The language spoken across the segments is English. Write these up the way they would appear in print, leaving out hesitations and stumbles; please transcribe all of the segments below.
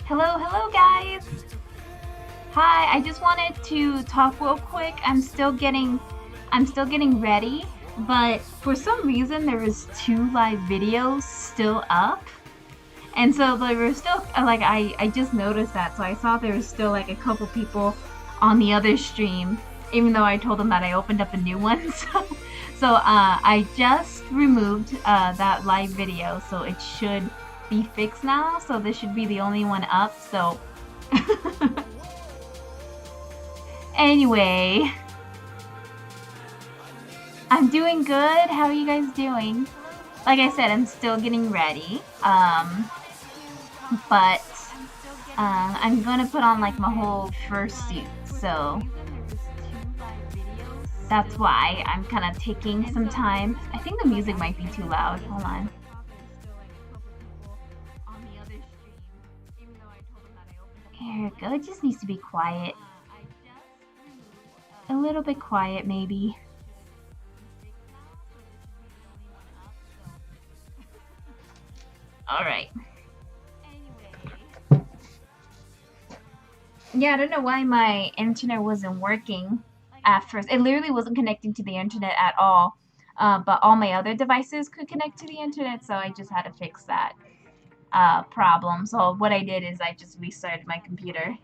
Hello guys! Hi, I just wanted to talk real quick. I'm still getting ready, but for some reason there was 2 live videos still up. And so they were still, like, I just noticed that, so I saw there was still like a couple people on the other stream, even though I told them that I opened up a new one. So I just removed that live video, so it should be fixed now. So this should be the only one up. So anyway, I'm doing good. How are you guys doing? Like I said, I'm still getting ready. But I'm gonna put on like my whole fursuit, so that's why I'm kind of taking some time. I think the music might be too loud. Hold on. Here we go. It just needs to be quiet. A little bit quiet, maybe. All right. Yeah, I don't know why my internet wasn't working at first. It literally wasn't connecting to the internet at all. But all my other devices could connect to the internet, so I just had to fix that problem. So what I did is I just restarted my computer.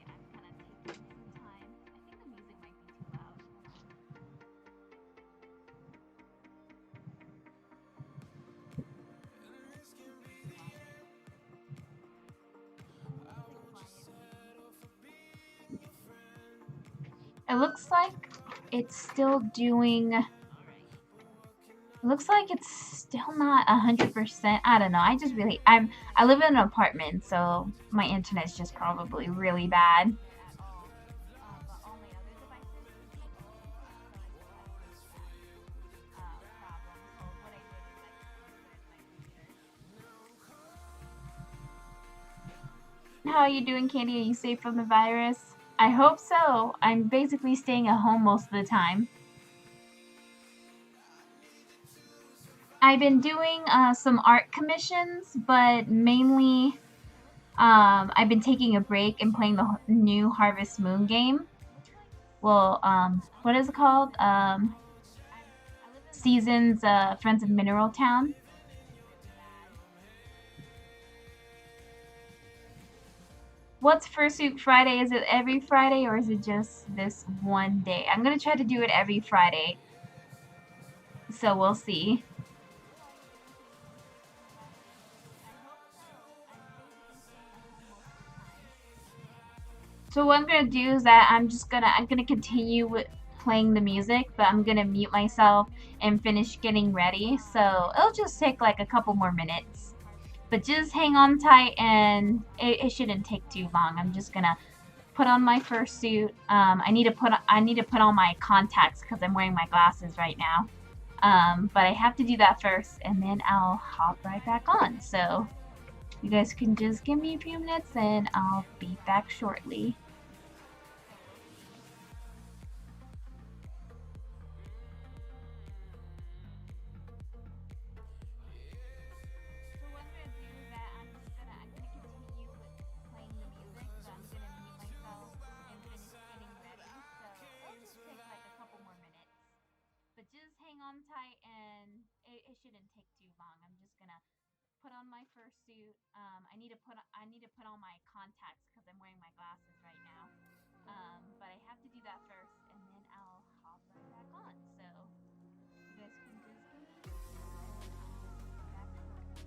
It looks like it's still doing Looks like it's still not 100%. I don't know. I live in an apartment, so my internet's just probably really bad. How are you doing, Candy? Are you safe from the virus? I hope so. I'm basically staying at home most of the time. I've been doing some art commissions, but mainly I've been taking a break and playing the new Harvest Moon game. Well, what is it called? Seasons Friends of Mineral Town. What's Fursuit Friday? Is it every Friday or is it just this one day? I'm gonna try to do it every Friday, so we'll see. So what I'm gonna do is that I'm gonna continue with playing the music, but I'm gonna mute myself and finish getting ready. So it'll just take like a couple more minutes. But just hang on tight, and it shouldn't take too long. I'm just gonna put on my fursuit. I need to put on my contacts because I'm wearing my glasses right now. But I have to do that first, and then I'll hop right back on. So you guys can just give me a few minutes, and I'll be back shortly. So what I'm gonna do is that I'm gonna continue with playing the music, but I'm gonna mute myself and finish getting ready. So it'll just take like a couple more minutes. But just hang on tight, and it shouldn't take too long. I'm just gonna put on my fursuit. I need to put on my contacts because I'm wearing my glasses right now. But I have to do that first, and then I'll hop right back on. So you guys can just give me a few minutes, and I'll be back shortly.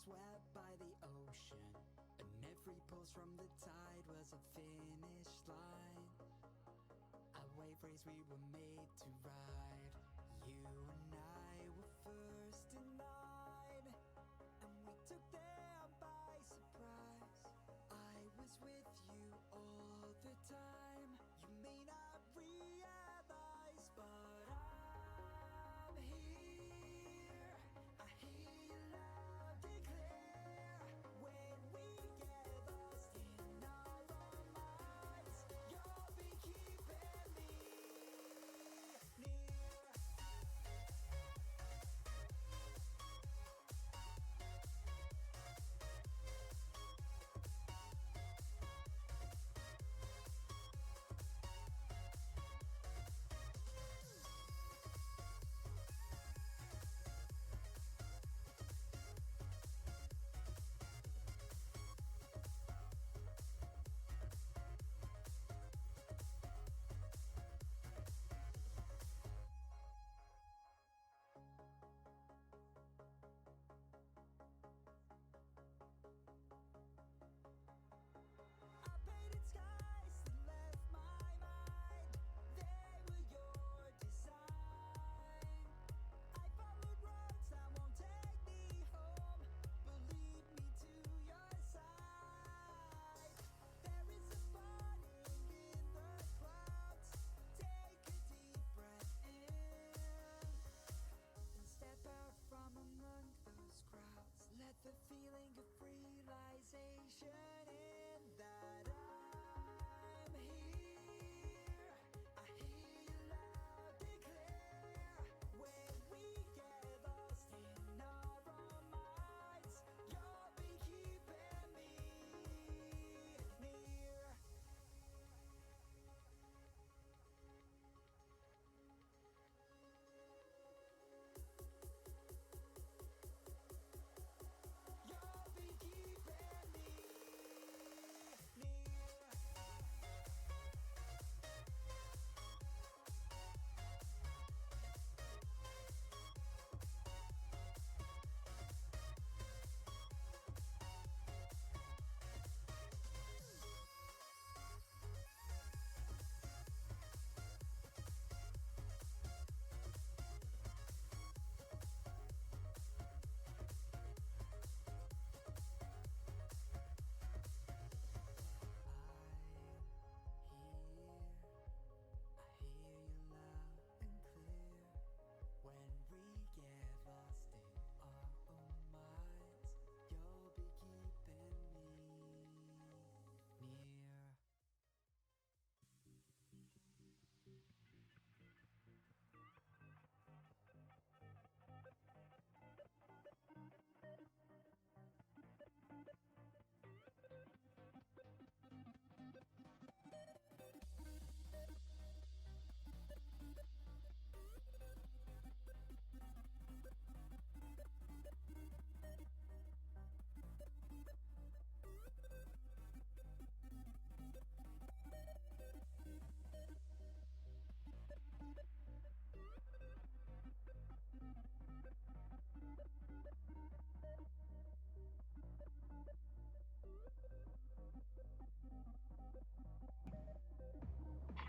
swept by the ocean, and every pulse from the tide was a finish line. A wave race we were made to ride. You and I were first in line, and we took them by surprise. I was with you all the time. You may not realize, but I'm here. I hear you loud and clear. When we get lost in our own minds, you'll be keeping me near. I painted skies that left my mind. They were your design. I followed roads that won't take me home, but lead me to your side. There is a burning in the clouds. Take a deep breath in and step out from among those crowds. Let the feeling of realization in that I'm here. I hear you loud and clear. When we get lost in our own minds, you'll be keeping me near. You'll be keeping me near. I hear you loud and clear. When we get lost in our own minds, you'll be keeping me near.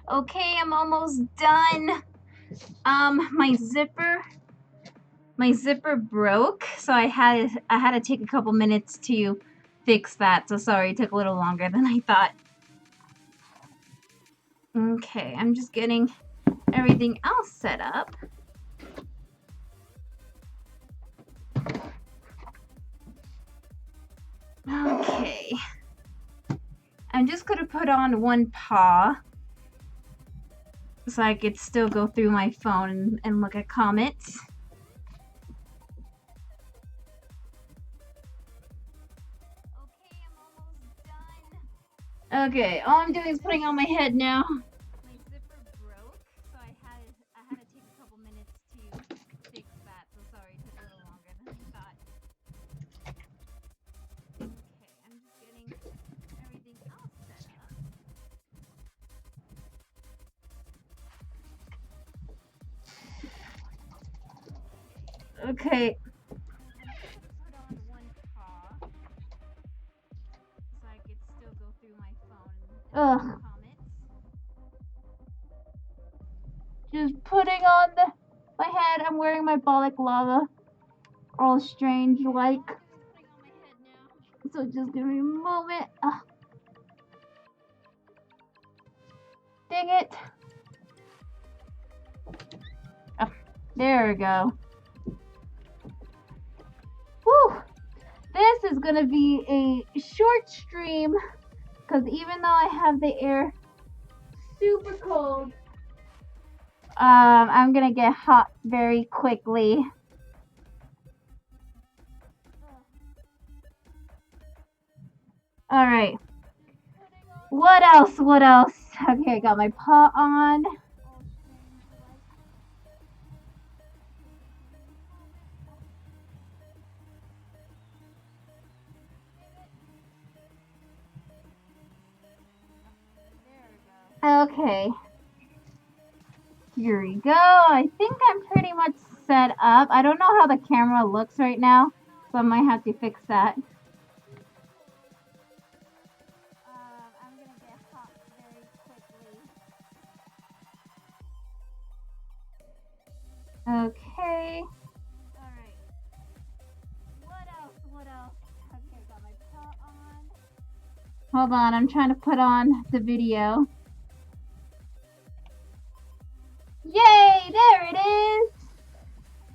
Okay, I'm almost done. My zipper broke, so I had to take a couple minutes to fix that. So sorry, it took a little longer than I thought. Okay, I'm just getting everything else set up. Okay. I'm just gonna put on one paw so I could still go through my phone and look at comments. Okay, I'm almost done. Okay, all I'm doing is putting on my head now. My zipper broke, so I had to take a couple minutes to fix that. So sorry, it took a little longer than I thought. Okay, I'm just getting everything else set up. Okay. I'm just gonna put on one paw. Ugh. Just putting on my head. I'm wearing my balaclava. All strange like. So just give me a moment. Ugh. Dang it. Oh, there we go. Whew. This is gonna be a short stream because even though I have the air super cold, I'm gonna get hot very quickly. All right. What else? What else? Okay, I got my paw on. Okay. Here we go. I think I'm pretty much set up. I don't know how the camera looks right now, so I might have to fix that. I'm gonna get hot very quickly. Okay. Alright. What else? What else? Okay, got my paw on. Hold on, I'm trying to put on the video. Yay! There it is!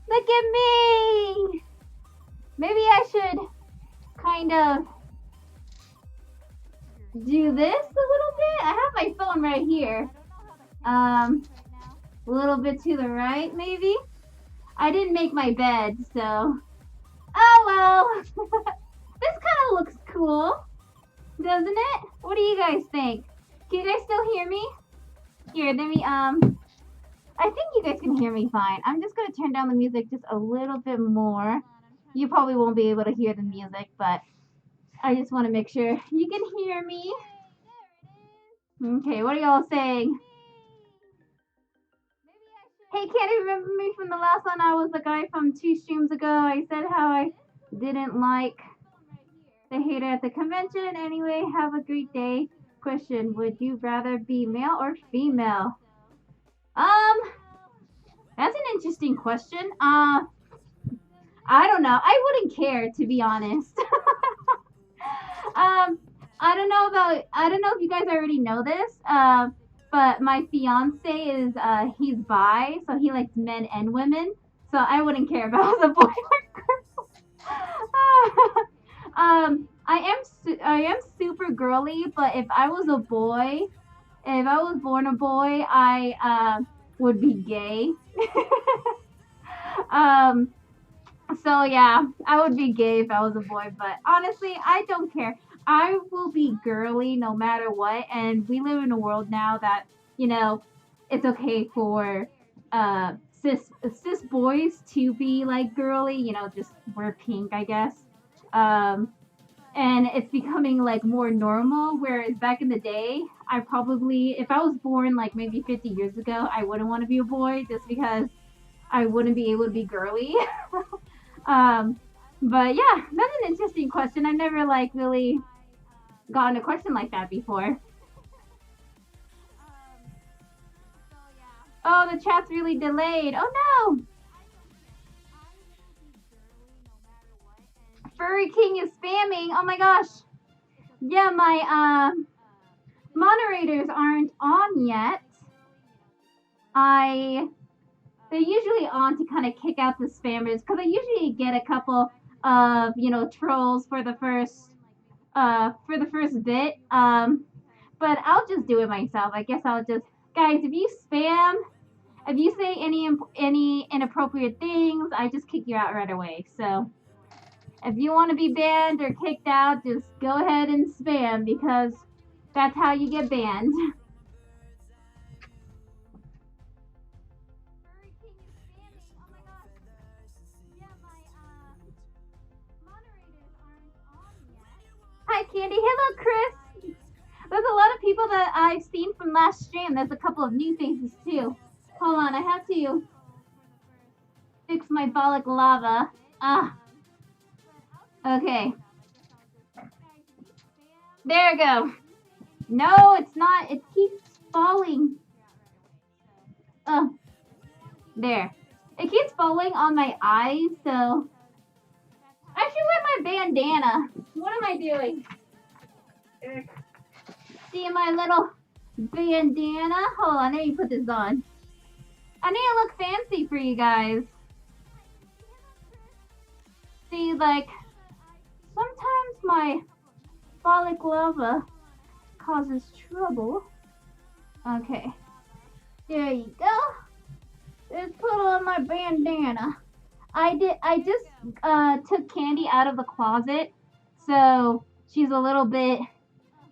Look at me! Maybe I should kind of do this a little bit. I have my phone right here. A little bit to the right, maybe. I didn't make my bed, so. Oh well. This kind of looks cool, doesn't it? What do you guys think? Can you guys still hear me? Here, let me I think you guys can hear me fine. I'm just gonna turn down the music just a little bit more. You probably won't be able to hear the music, but I just want to make sure you can hear me. Okay, what are y'all saying? Hey, can't you remember me from the last one? I was the guy from 2 streams ago. I said how I didn't like the hater at the convention. Anyway, have a great day. Question, would you rather be male or female? That's an interesting question. I don't know. I wouldn't care, to be honest. I don't know if you guys already know this. But my fiance is he's bi, so he likes men and women. So I wouldn't care if I was a boy or girl. I am super girly, but if I was a boy, if I was born a boy, I would be gay. So yeah, I would be gay if I was a boy, but honestly, I don't care. I will be girly no matter what, and we live in a world now that, you know, it's okay for cis boys to be like girly, you know, just wear pink, I guess. And it's becoming like more normal, whereas back in the day, I probably, if I was born like maybe 50 years ago, I wouldn't want to be a boy just because I wouldn't be able to be girly. But yeah, that's an interesting question. I've never like really gotten a question like that before. Oh, the chat's really delayed. Oh no! Furry King is spamming. Oh my gosh. Yeah, my moderators aren't on yet. They're usually on to kind of kick out the spammers because I usually get a couple of, you know, trolls for the first bit. But I'll just do it myself. I guess I'll just, guys, if you spam, if you say any inappropriate things, I just kick you out right away. So if you want to be banned or kicked out, just go ahead and spam because that's how you get banned. Hi, Candy. Hello, Chris. There's a lot of people that I've seen from last stream. There's a couple of new faces, too. Hold on, I have to fix my balaclava. Okay. There we go. No, it's not. It keeps falling. Oh, there. It keeps falling on my eyes, so I should wear my bandana. What am I doing? See my little bandana? Hold on, let me put this on. I need to look fancy for you guys. See, like, sometimes my balaclava causes trouble. Okay, there you go. Let's put on my bandana. I just took Candy out of the closet, so she's a little bit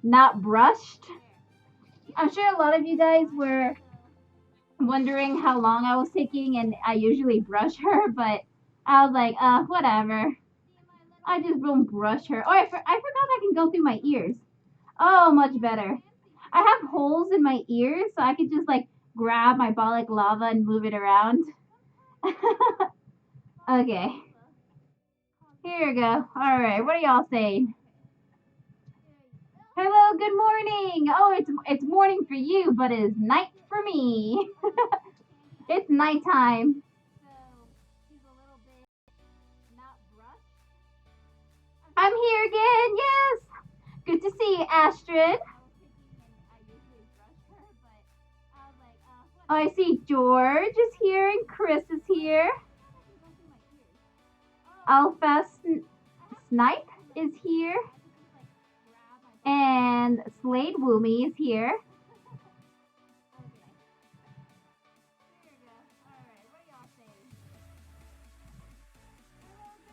not brushed. I'm sure a lot of you guys were wondering how long I was taking, and I usually brush her, but I was like, whatever. I just don't brush her. Oh, I forgot I can go through my ears. Oh, much better. I have holes in my ears, so I could just like grab my balaclava and move it around. Okay. Here we go. All right. What are y'all saying? Hello. Good morning. Oh, it's morning for you, but it's night for me. It's nighttime. I'm here again. Yes. Good to see you, Astrid. Oh, I see George is here and Chris is here. Alpha Snipe is here. And Slade Woomy is here.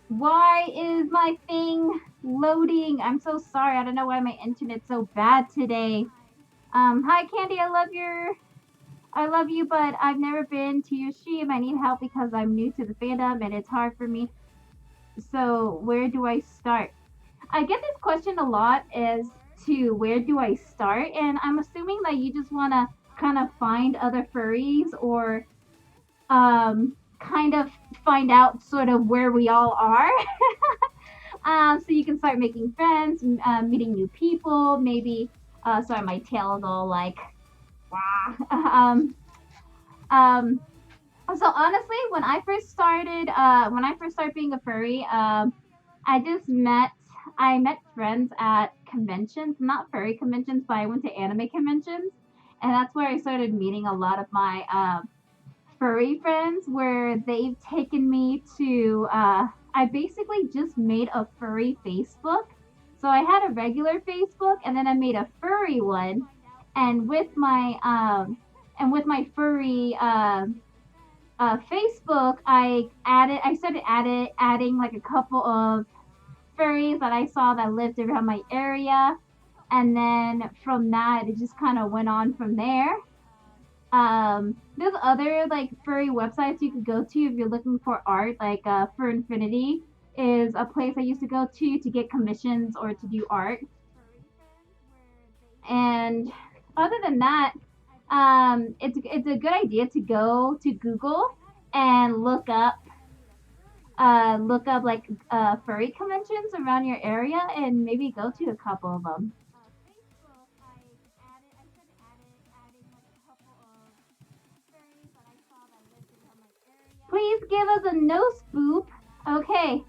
Why is my thing loading? I'm so sorry. I don't know why my internet's so bad today. Hi Candy, I love you, but I've never been to your stream. I need help because I'm new to the fandom and it's hard for me. So where do I start? I get this question a lot as to where do I start, and I'm assuming that you just want to kind of find other furries or kind of find out sort of where we all are. So you can start making friends, meeting new people, maybe. Sorry, my tail is all like, wow. So honestly, when I first started being a furry, I met friends at conventions, not furry conventions, but I went to anime conventions, and that's where I started meeting a lot of my furry friends. Where they've taken me to, I basically just made a furry Facebook. So I had a regular Facebook, and then I made a furry one, and with my furry Facebook, I started adding like a couple of furries that I saw that lived around my area, and then from that it just kind of went on from there. There's other like furry websites you could go to if you're looking for art, like Fur Affinity is a place I used to go to get commissions or to do art. And other than that, it's a good idea to go to Google and look up like furry conventions around your area and maybe go to a couple of them. Please give us a nose boop. Okay,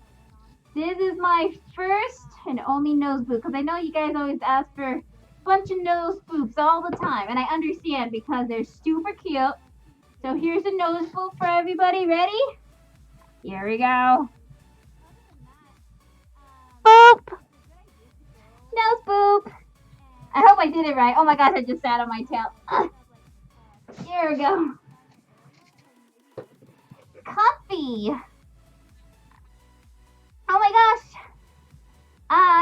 this is my first and only nose boop because I know you guys always ask for a bunch of nose boops all the time, and I understand because they're super cute. So here's a nose boop for everybody. Ready? Here we go. Boop. Nose boop. I hope I did it right. Oh my gosh, I just sat on my tail. Here we go. Comfy. Oh my gosh.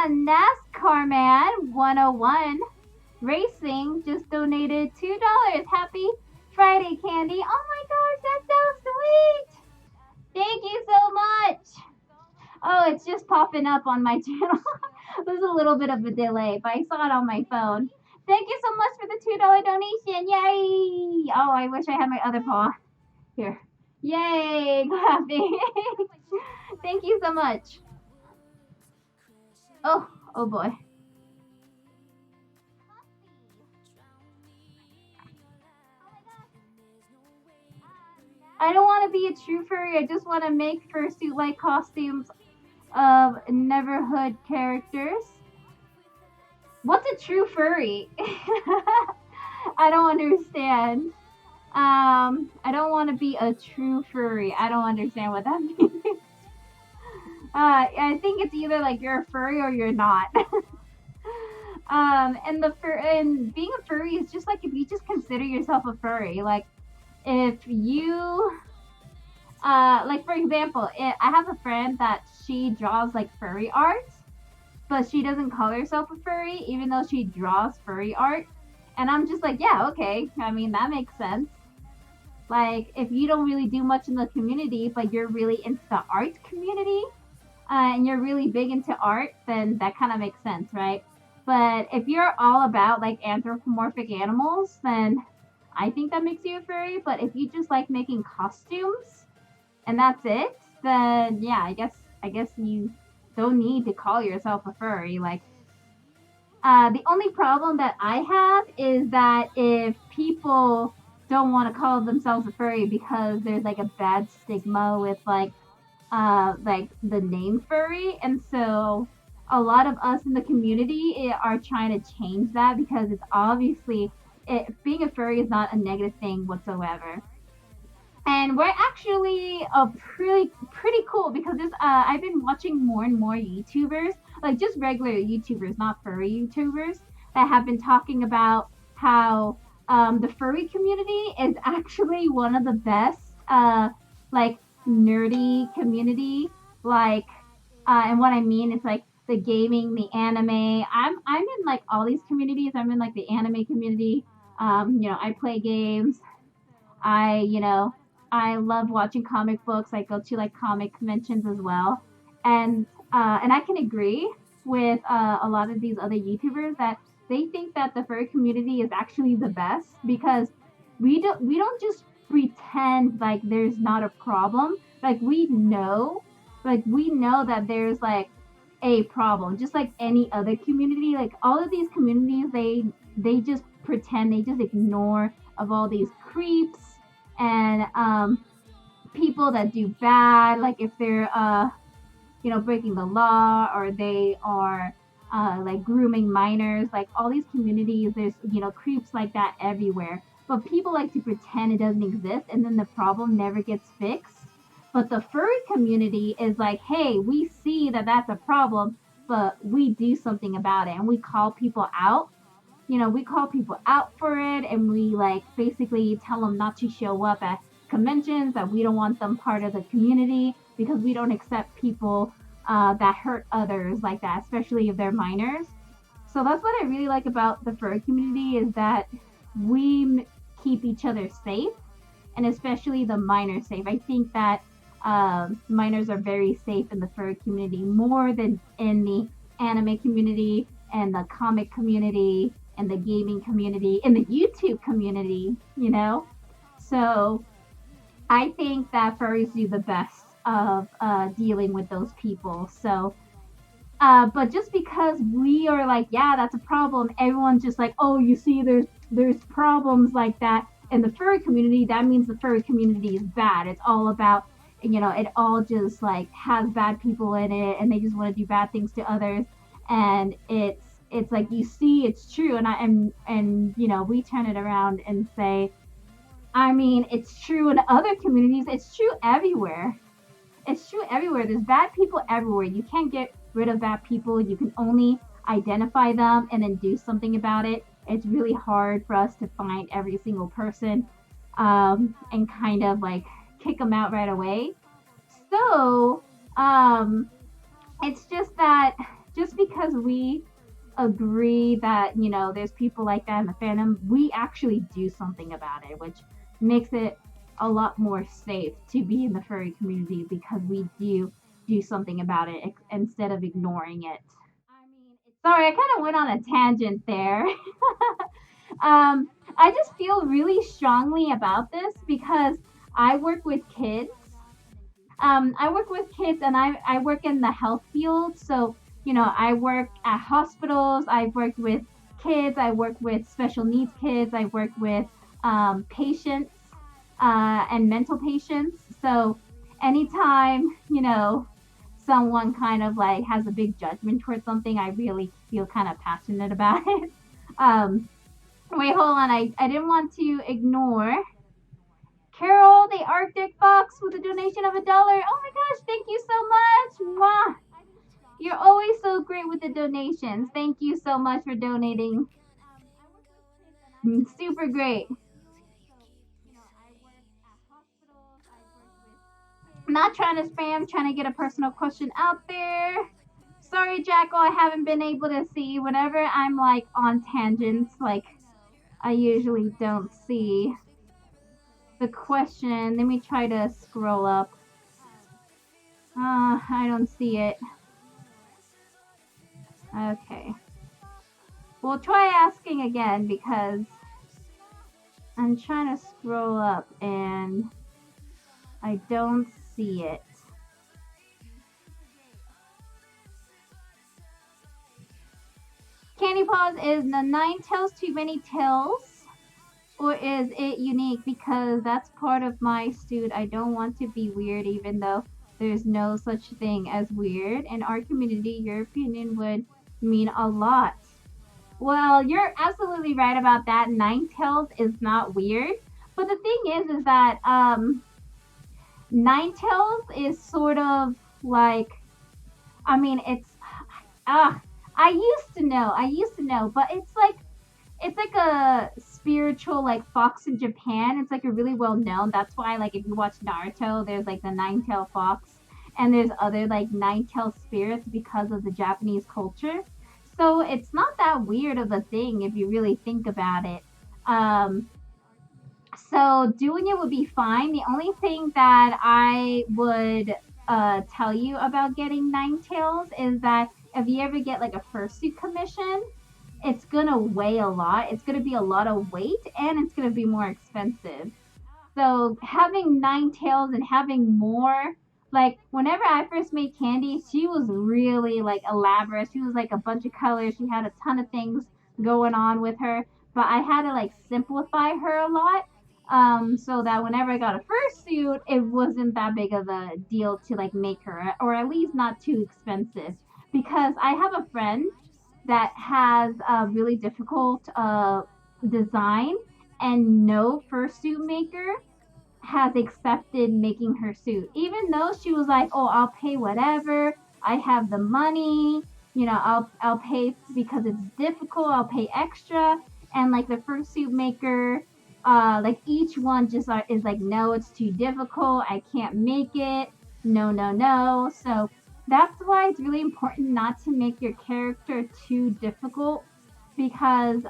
NASCAR Man 101 Racing just donated $2. Happy Friday, Candy. Oh my gosh, that's so sweet. Thank you so much. Oh, it's just popping up on my channel. There's a little bit of a delay, but I saw it on my phone. Thank you so much for the $2 donation. Yay! Oh, I wish I had my other paw. Here. Yay! Clapping. Thank you so much. Oh boy. I don't want to be a true furry. I just want to make fursuit like costumes of neighborhood characters. What's a true furry? I don't understand. I don't want to be a true furry. I don't understand what that means. I think it's either like you're a furry or you're not. And being a furry is just like if you just consider yourself a furry. Like if you, like for example, I have a friend that she draws like furry art, but she doesn't call herself a furry, even though she draws furry art. And I'm just like, yeah, okay. I mean, that makes sense. Like, if you don't really do much in the community, but you're really into the art community, and you're really big into art, then that kind of makes sense, right? But if you're all about like anthropomorphic animals, then I think that makes you a furry. But if you just like making costumes and that's it, then yeah, I guess you don't need to call yourself a furry. Like, the only problem that I have is that if people don't want to call themselves a furry because there's like a bad stigma with like the name furry, and so a lot of us in the community are trying to change that because it's obviously being a furry is not a negative thing whatsoever. And we're actually pretty cool because this I've been watching more and more YouTubers, like just regular YouTubers, not furry YouTubers, that have been talking about how the furry community is actually one of the best like nerdy community. Like and what I mean is like the gaming, the anime. I'm in like all these communities. I'm in like the anime community. I play games. I love watching comic books. I go to like comic conventions as well, and I can agree with a lot of these other YouTubers that they think that the furry community is actually the best because we don't just pretend like there's not a problem. Like we know that there's like a problem, just like any other community. Like all of these communities, they just pretend, they just ignore of all these creeps and people that do bad, like if they're breaking the law or they are like grooming minors, like all these communities, there's creeps like that everywhere. But people like to pretend it doesn't exist, and then the problem never gets fixed. But the furry community is like, hey, we see that that's a problem, but we do something about it, and we call people out. We call people out for it, and we like basically tell them not to show up at conventions, that we don't want them part of the community because we don't accept people that hurt others like that, especially if they're minors. So that's what I really like about the furry community is that we keep each other safe, and especially the minors safe. I think that minors are very safe in the furry community more than in the anime community and the comic community and the gaming community and the YouTube community. So I think that furries do the best of dealing with those people. So, but just because we are like, yeah, that's a problem, everyone's just like, oh, you see, there's problems like that in the furry community. That means the furry community is bad. It's all about, it all just like has bad people in it, and they just want to do bad things to others. And it's like you see, it's true, and we turn it around and say, I mean, it's true in other communities. It's true everywhere. It's true everywhere. There's bad people everywhere. You can't get rid of bad people. You can only identify them and then do something about it. It's really hard for us to find every single person and kind of like kick them out right away. So it's just that just because we agree that there's people like that in the fandom, we actually do something about it, which makes it a lot more safe to be in the furry community because we do something about it instead of ignoring it. I mean, sorry, I kind of went on a tangent there. I just feel really strongly about this because I work with kids. I work with kids, and I work in the health field. So, I work at hospitals, I've worked with kids, I work with special needs kids, I work with patients. and mental patience. So anytime, someone kind of like has a big judgment towards something, I really feel kind of passionate about it. Um, Wait, hold on. I didn't want to ignore Carol, the Arctic Fox, with a donation of $1. Oh my gosh, thank you so much. Mwah. You're always so great with the donations. Thank you so much for donating. Super great. I'm not trying to spam, trying to get a personal question out there. Sorry, Jackal, I haven't been able to see. Whenever I'm like on tangents, like I usually don't see the question. Let me try to scroll up. I don't see it. Okay. We'll try asking again because I'm trying to scroll up and I don't see it. CandyPaws, is the 9 tails too many tails? Or is it unique? Because that's part of my suit. I don't want to be weird, even though there's no such thing as weird. In our community, your opinion would mean a lot. Well, you're absolutely right about that. 9 tails is not weird. But the thing is that 9 tails is sort of like, I mean, ah, I used to know, but it's like a spiritual like fox in Japan. It's like a really well known. That's why like if you watch Naruto, there's like the 9 tail fox, and there's other like 9 tail spirits because of the Japanese culture. So it's not that weird of a thing if you really think about it. Um, so doing it would be fine. The only thing that I would tell you about getting 9 tails is that if you ever get like a fursuit commission, it's gonna weigh a lot. It's gonna be a lot of weight and it's gonna be more expensive. So having 9 tails and having more, like whenever I first made Candy, she was really like elaborate. She was like a bunch of colors. She had a ton of things going on with her, but I had to like simplify her a lot. So that whenever I got a fursuit, it wasn't that big of a deal to like make her, or at least not too expensive. Because I have a friend that has a really difficult design, and no fursuit maker has accepted making her suit. Even though she was like, "Oh, I'll pay whatever. I have the money. I'll pay because it's difficult. I'll pay extra." And like the fursuit maker, like each one just is like, "No, it's too difficult. I can't make it. No, no, no." So that's why it's really important not to make your character too difficult, because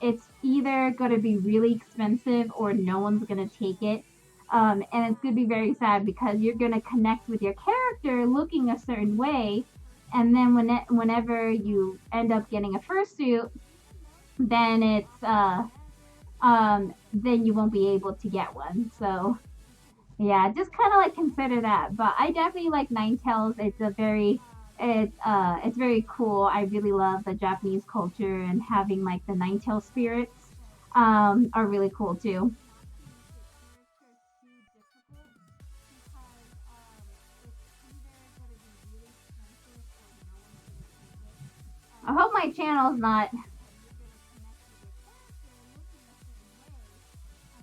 it's either going to be really expensive or no one's going to take it. And it's going to be very sad because you're going to connect with your character looking a certain way. And then whenever you end up getting a fursuit, then then you won't be able to get one. So yeah, just kind of like consider that. But I definitely like 9 tails. It's very cool. I really love the Japanese culture, and having like the 9 tail spirits are really cool too. I hope my channel's not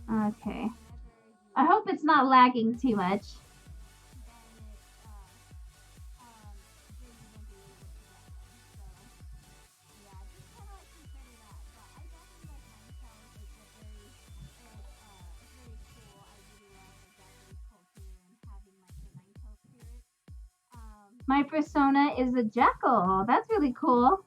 okay. I hope it's not lagging too much. My persona is a jackal. That's really cool.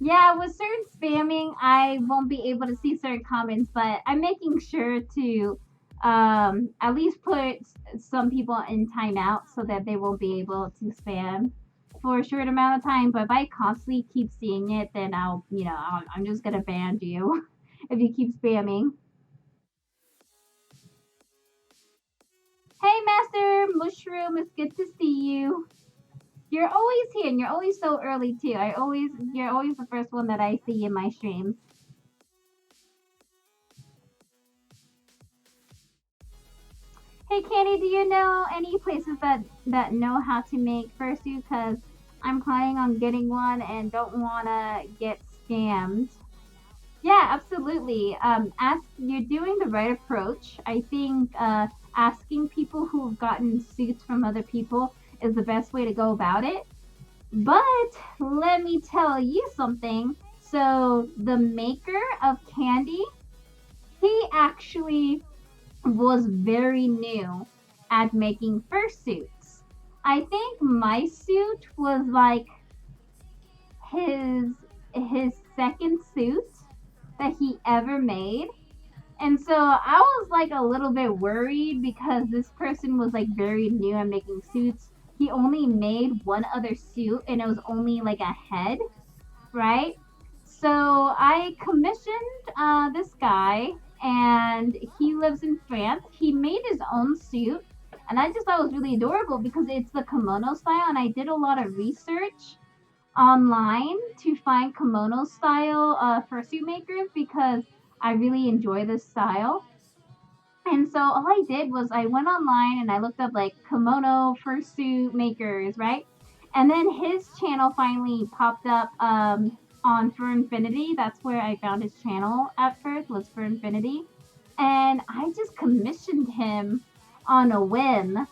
Yeah, with certain spamming, I won't be able to see certain comments, but I'm making sure to at least put some people in timeout so that they won't be able to spam for a short amount of time. But if I constantly keep seeing it, then I'm just gonna ban you if you keep spamming. Hey, Master Mushroom, it's good to see you. You're always here, and you're always so early too. You're always the first one that I see in my streams. Hey, Candy, do you know any places that know how to make fursuit? Cause I'm planning on getting one and don't wanna get scammed. Yeah, absolutely. Ask You're doing the right approach. I think asking people who've gotten suits from other people is the best way to go about it. But let me tell you something. So the maker of Candy, he actually was very new at making fursuits. I think my suit was like his his second suit that he ever made. And so I was like a little bit worried because this person was like very new at making suits. He only made one other suit and it was only like a head, right? So I commissioned this guy, and he lives in France. He made his own suit, and I just thought it was really adorable because it's the kimono style. And I did a lot of research online to find kimono style fursuit makers because I really enjoy this style. And so all I did was I went online and I looked up like kimono fursuit makers, right? And then his channel finally popped up on Fur Affinity. That's where I found his channel at first, was Fur Affinity. And I just commissioned him on a whim.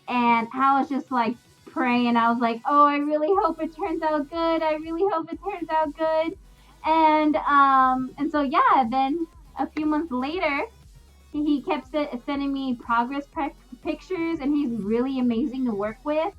And I was just like praying. I was like, oh, I really hope it turns out good. I really hope it turns out good. And so yeah, then a few months later, he kept sending me pictures, and he's really amazing to work with.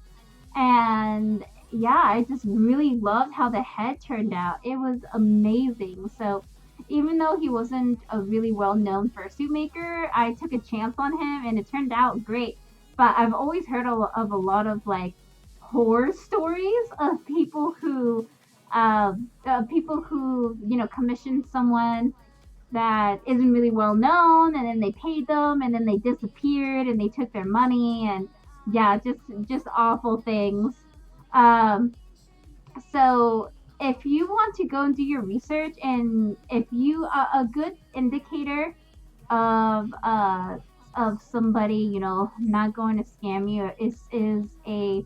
And yeah, I just really loved how the head turned out. It was amazing. So even though he wasn't a really well-known fursuit maker, I took a chance on him, and it turned out great. But I've always heard of a lot of like horror stories of people who commissioned someone that isn't really well known, and then they paid them, and then they disappeared, and they took their money, and yeah, just awful things. um so if you want to go and do your research, and if you a good indicator of somebody not going to scam you is a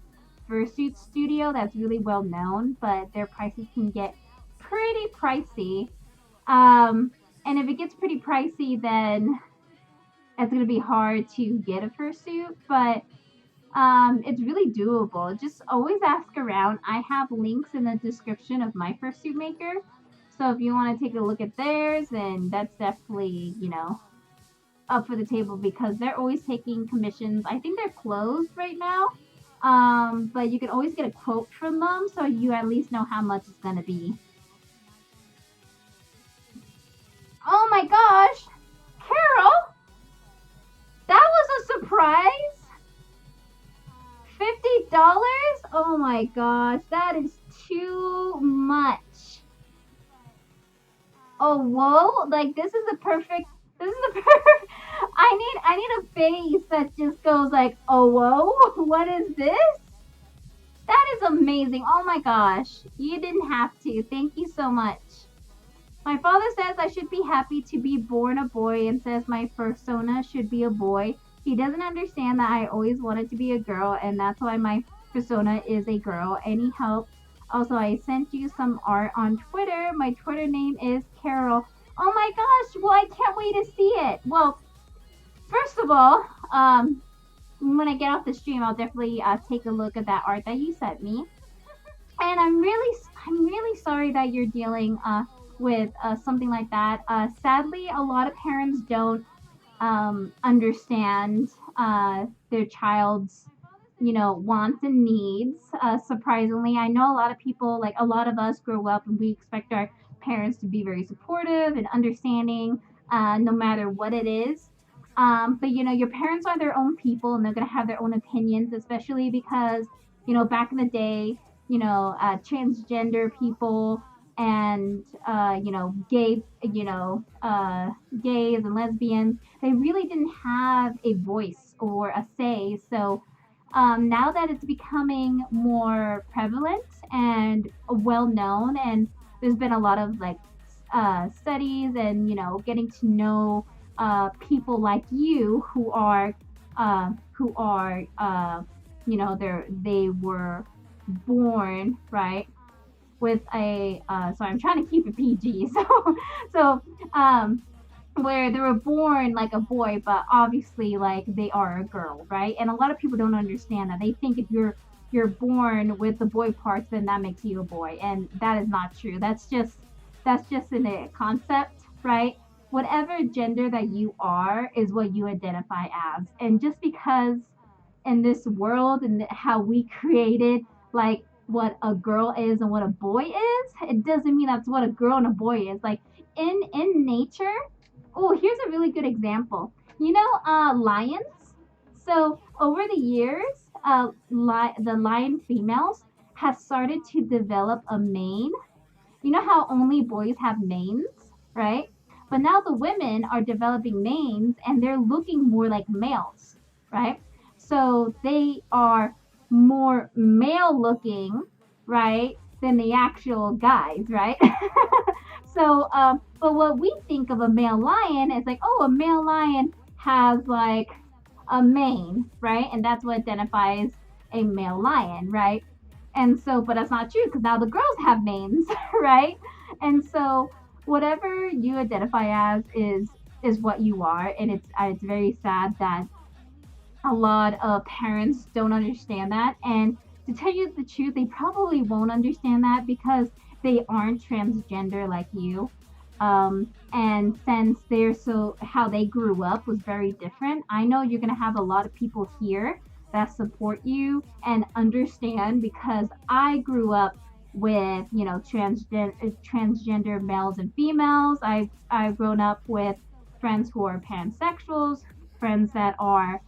fursuit studio that's really well known, but their prices can get pretty pricey. um, and if it gets pretty pricey, then it's going to be hard to get a fursuit, but it's really doable. Just always ask around. I have links in the description of my fursuit maker. So if you want to take a look at theirs, then that's definitely, up for the table because they're always taking commissions. I think they're closed right now. But you can always get a quote from them so you at least know how much it's going to be. Oh my gosh, Carol, that was a surprise. $50? Oh my gosh, that is too much. Oh whoa, like this is a perfect. This is a perfect. I need a face that just goes like, oh whoa, what is this? That is amazing. Oh my gosh, you didn't have to. Thank you so much. My father says I should be happy to be born a boy and says my persona should be a boy. He doesn't understand that I always wanted to be a girl, and that's why my persona is a girl. Any help? Also, I sent you some art on Twitter. My Twitter name is Carol. Oh my gosh, well, I can't wait to see it. Well, first of all, when I get off the stream, I'll definitely take a look at that art that you sent me. And I'm really sorry that you're dealing with something like that. Sadly, a lot of parents don't understand their child's wants and needs. Surprisingly, I know a lot of people, like a lot of us, grow up and we expect our parents to be very supportive and understanding, no matter what it is. But your parents are their own people, and they're gonna have their own opinions, especially because back in the day, transgender people and gays and lesbians, they really didn't have a voice or a say. So now that it's becoming more prevalent and well known, and there's been a lot of like studies and getting to know people like you who are they were born right with a sorry, I'm trying to keep it PG. So um where they were born like a boy, but obviously like they are a girl, right? And a lot of people don't understand that. They think if you're born with the boy parts, then that makes you a boy, and that is not true. That's just in a concept, right? Whatever gender that you are is what you identify as, and just because in this world and how we created like what a girl is and what a boy is, it doesn't mean that's what a girl and a boy is. Like in nature, oh, here's a really good example. Lions. So over the years, the lion females have started to develop a mane. You know how only boys have manes, right? But now the women are developing manes and they're looking more like males, right? So they are more male looking, right, than the actual guys, right? But what we think of a male lion is like, oh, a male lion has like a mane, right? And that's what identifies a male lion, right? And so, but that's not true because now the girls have manes, right? And so, whatever you identify as is what you are, and it's very sad that a lot of parents don't understand that. And to tell you the truth, they probably won't understand that because they aren't transgender like you. And since they're so, how they grew up was very different, I know you're going to have a lot of people here that support you and understand because I grew up with transgender males and females. I've grown up with friends who are pansexuals, friends that are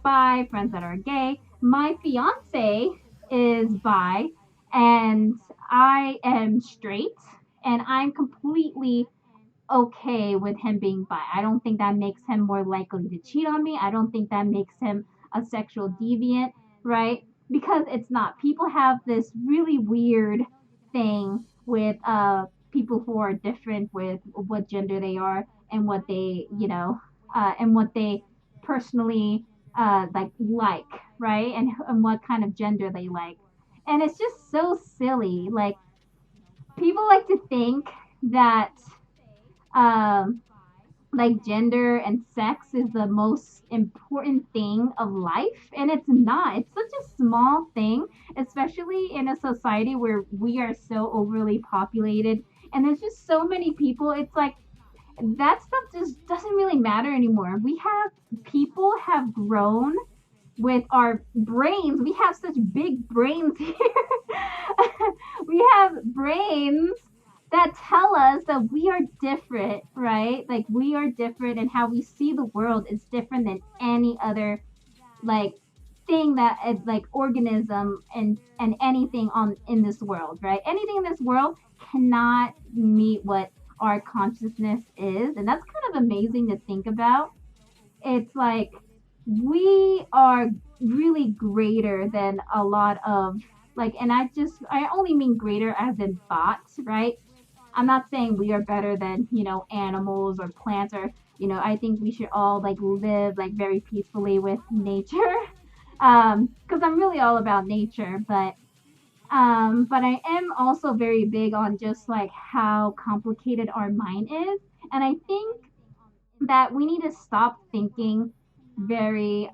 bi, friends that are gay. My fiance is bi, and I am straight, and I'm completely okay with him being bi. I don't think that makes him more likely to cheat on me. I don't think that makes him a sexual deviant, right? Because it's not. People have this really weird thing with people who are different with what gender they are and what they, and what they personally like, right? And what kind of gender they like. And it's just so silly. Like people like to think that um like gender and sex is the most important thing of life, and it's not. It's such a small thing, especially in a society where we are so overly populated and there's just so many people. It's like that stuff just doesn't really matter anymore. We have people have grown with our brains. We have such big brains here. We have brains that tell us that we are different, right? Like we are different, and how we see the world is different than any other like thing that is like organism and anything on in this world, right? Anything in this world cannot meet what our consciousness is, and that's kind of amazing to think about. It's like we are really greater than a lot of like, and I only mean greater as in thoughts, right? I'm not saying we are better than, animals or plants or, I think we should all like live like very peacefully with nature. Cuz I'm really all about nature, but I am also very big on just like how complicated our mind is, and I think that we need to stop thinking very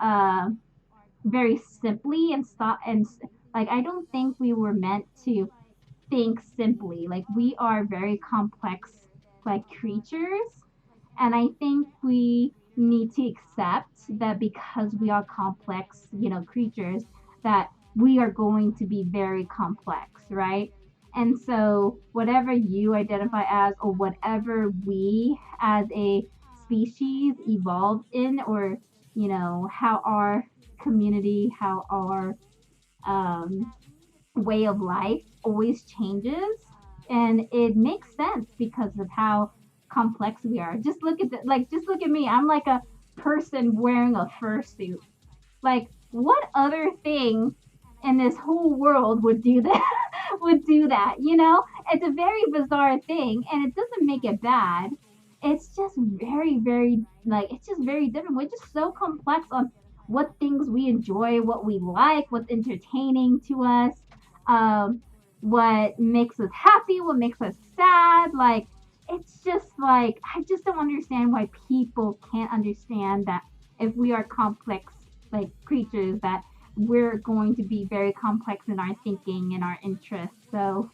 very simply and stop and like I don't think we were meant to think simply. Like we are very complex like creatures, and I think we need to accept that because we are complex, creatures, that we are going to be very complex, right? And so, whatever you identify as, or whatever we as a species evolved in, or, how our community, how our um, way of life always changes, and it makes sense because of how complex we are. Just look at me. I'm like a person wearing a fursuit. Like what other thing in this whole world would do that? Would do that, It's a very bizarre thing, and it doesn't make it bad. It's just very, very like it's just very different. We're just so complex on what things we enjoy, what we like, what's entertaining to us, um, what makes us happy, what makes us sad. Like it's just like I just don't understand why people can't understand that if we are complex like creatures that we're going to be very complex in our thinking and our interests. So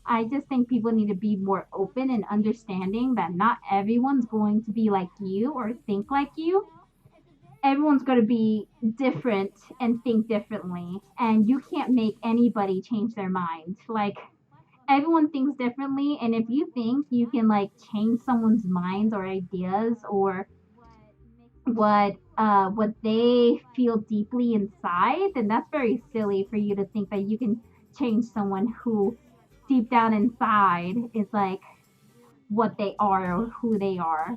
I just think people need to be more open and understanding that not everyone's going to be like you or think like you. Everyone's going to be different and think differently, and you can't make anybody change their mind. Like everyone thinks differently, and if you think you can like change someone's minds or ideas or what they feel deeply inside, then that's very silly for you to think that you can change someone who deep down inside is like what they are or who they are.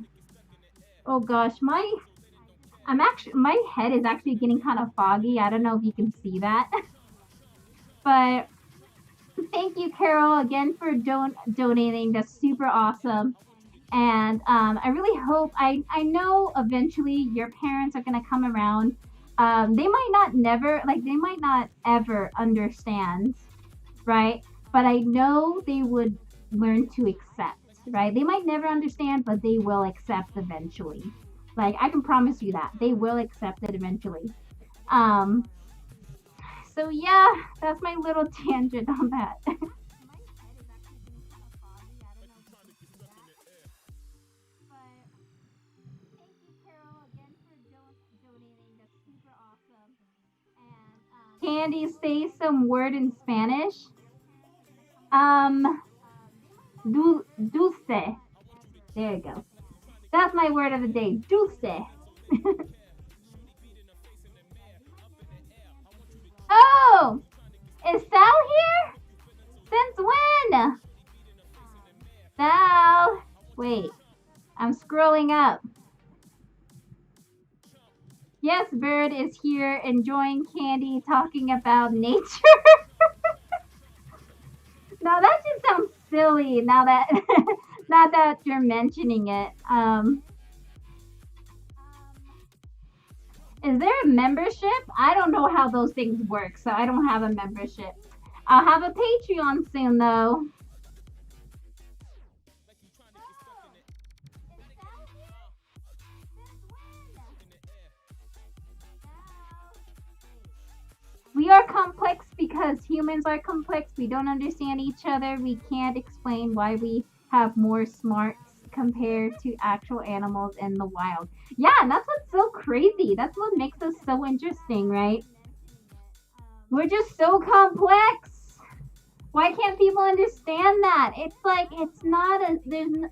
Oh gosh, my head is actually getting kind of foggy. I don't know if you can see that. But thank you, Carol, again for donating. That's super awesome. And I really hope I know eventually your parents are gonna come around. They might not never like they might not ever understand, right? But I know they would learn to accept, right? They might never understand, but they will accept eventually. Like I can promise you that they will accept it eventually. Um, so yeah, that's my little tangent on that. Candy, say some word in Spanish. Um, dulce. There you go. That's my word of the day. Dulce. Oh, is Sal here? Since when? Sal. Wait, I'm scrolling up. Yes, Bird is here enjoying candy, talking about nature. Now that just sounds silly. Now that now that you're mentioning it, is there a membership? I don't know how those things work, so I don't have a membership. I'll have a Patreon soon, though. We are complex because humans are complex. We don't understand each other. We can't explain why we have more smarts compared to actual animals in the wild. Yeah, and that's what's so crazy. That's what makes us so interesting, right? We're just so complex. Why can't people understand that? It's like it's not a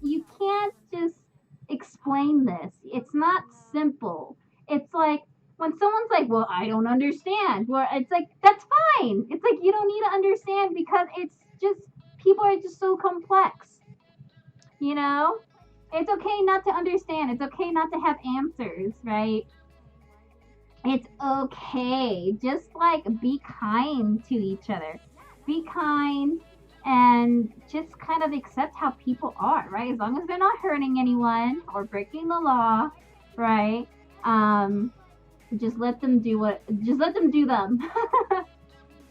you can't just explain this. It's not simple. It's like when someone's like, "Well, I don't understand." Well, it's like that's fine. It's like you don't need to understand because it's just people are just so complex, you know? It's okay not to understand. It's okay not to have answers, right? It's okay. Just like be kind to each other. Be kind and just kind of accept how people are, right? As long as they're not hurting anyone or breaking the law, right? Um, just let them do just let them do them,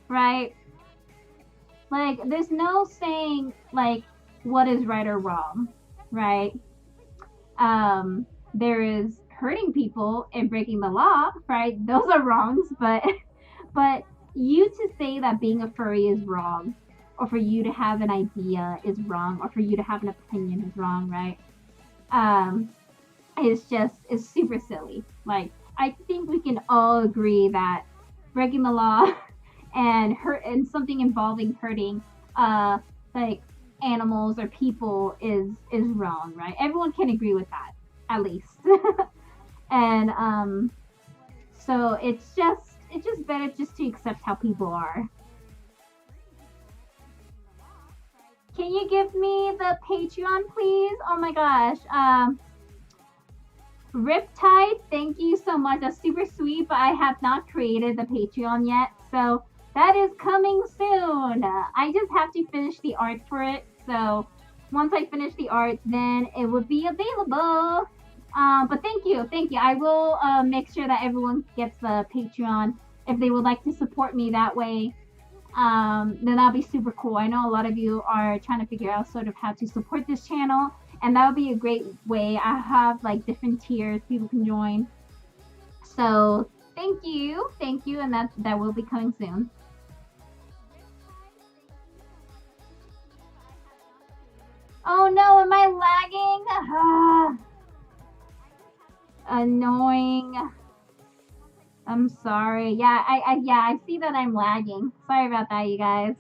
right? Like, there's no saying, like, what is right or wrong, right? There is hurting people and breaking the law, right? Those are wrongs, but you to say that being a furry is wrong, or for you to have an idea is wrong, or for you to have an opinion is wrong, right? Um, it's super silly. Like I think we can all agree that breaking the law and something involving hurting uh like animals or people is wrong, right? Everyone can agree with that, at least. And so it's just better just to accept how people are. Can you give me the Patreon, please? Oh my gosh. Riptide, thank you so much. That's super sweet, but I have not created the Patreon yet, so that is coming soon. I just have to finish the art for it, so once I finish the art, then it will be available. But thank you, thank you. I will make sure that everyone gets the Patreon if they would like to support me that way. Then that'll be super cool. I know a lot of you are trying to figure out sort of how to support this channel, and that would be a great way. I have like different tiers people can join. So thank you, and that will be coming soon. Oh no, am I lagging? Annoying. I'm sorry. Yeah, I see that I'm lagging. Sorry about that, you guys.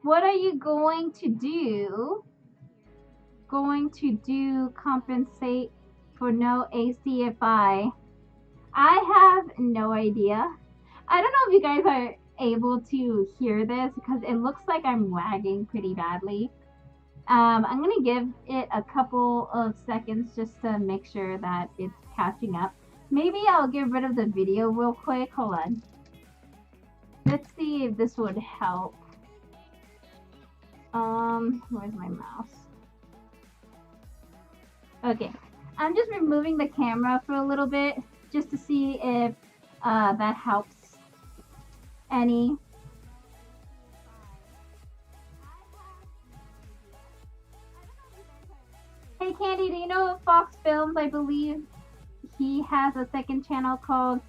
What are you going to do? Going to do compensate for no ACFI? I have no idea. I don't know if you guys are able to hear this because it looks like I'm lagging pretty badly. I'm gonna give it a couple of seconds just to make sure that it's catching up. Maybe I'll get rid of the video real quick. Hold on. Let's see if this would help. Where's my mouse? Okay, I'm just removing the camera for a little bit just to see if that helps any. Hey Candy, do you know Fox Films? I believe he has a second channel called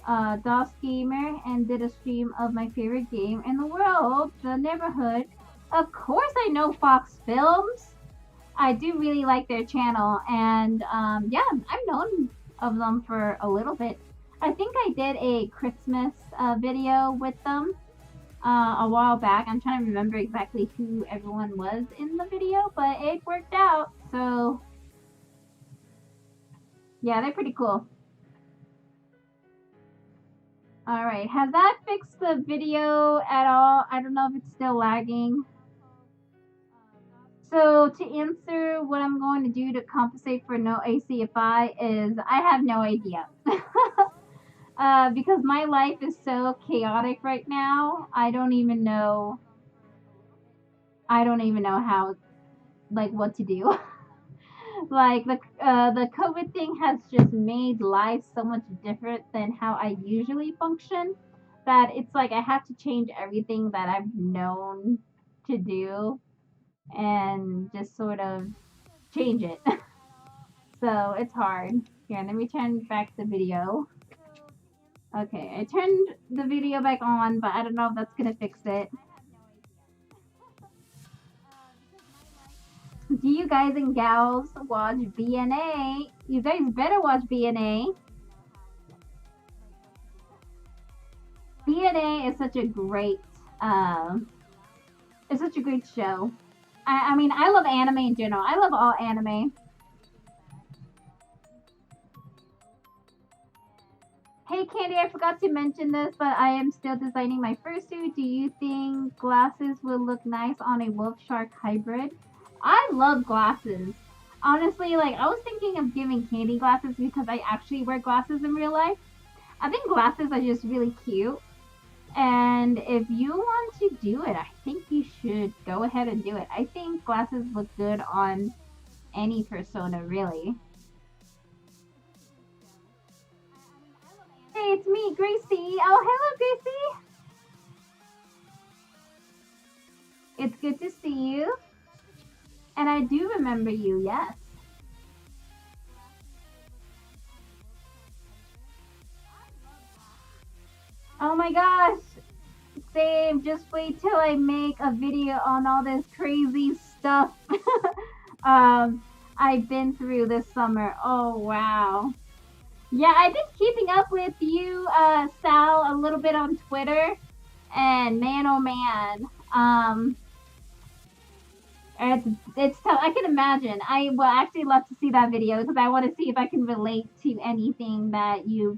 DOS Gamer and did a stream of my favorite game in the world, The Neighborhood. Of course I know Fox Films. I do really like their channel, and yeah, I've known of them for a little bit. I think I did a Christmas video with them a while back. I'm trying to remember exactly who everyone was in the video, but it worked out. So yeah, they're pretty cool. All right, has that fixed the video at all? I don't know if it's still lagging. So to answer what I'm going to do to compensate for no ACFI is I have no idea. Because my life is so chaotic right now, I don't even know how, like, what to do. Like the COVID thing has just made life so much different than how I usually function that it's like I have to change everything that I've known to do and just sort of change it. So it's hard. Here, let me turn back the video. Okay, I turned the video back on, but I don't know if that's gonna fix it. Do you guys and gals watch BNA? You guys better watch BNA. BNA is such a great, it's such a great show. I mean, I love anime in general. I love all anime. Hey Candy, I forgot to mention this, but I am still designing my fursuit. Do you think glasses will look nice on a wolf shark hybrid? I love glasses. Honestly, like I was thinking of giving Candy glasses because I actually wear glasses in real life. I think glasses are just really cute. And if you want to do it, I think you should go ahead and do it. I think glasses look good on any persona, really. Hey, it's me, Gracie. Oh, hello, Gracie. It's good to see you. And I do remember you, yes. Oh my gosh. Same. Just wait till I make a video on all this crazy stuff I've been through this summer. Oh, wow. Yeah, I've been keeping up with you, Sal, a little bit on Twitter. And man, oh man. It's tough. I can imagine. I will actually love to see that video because I want to see if I can relate to anything that you've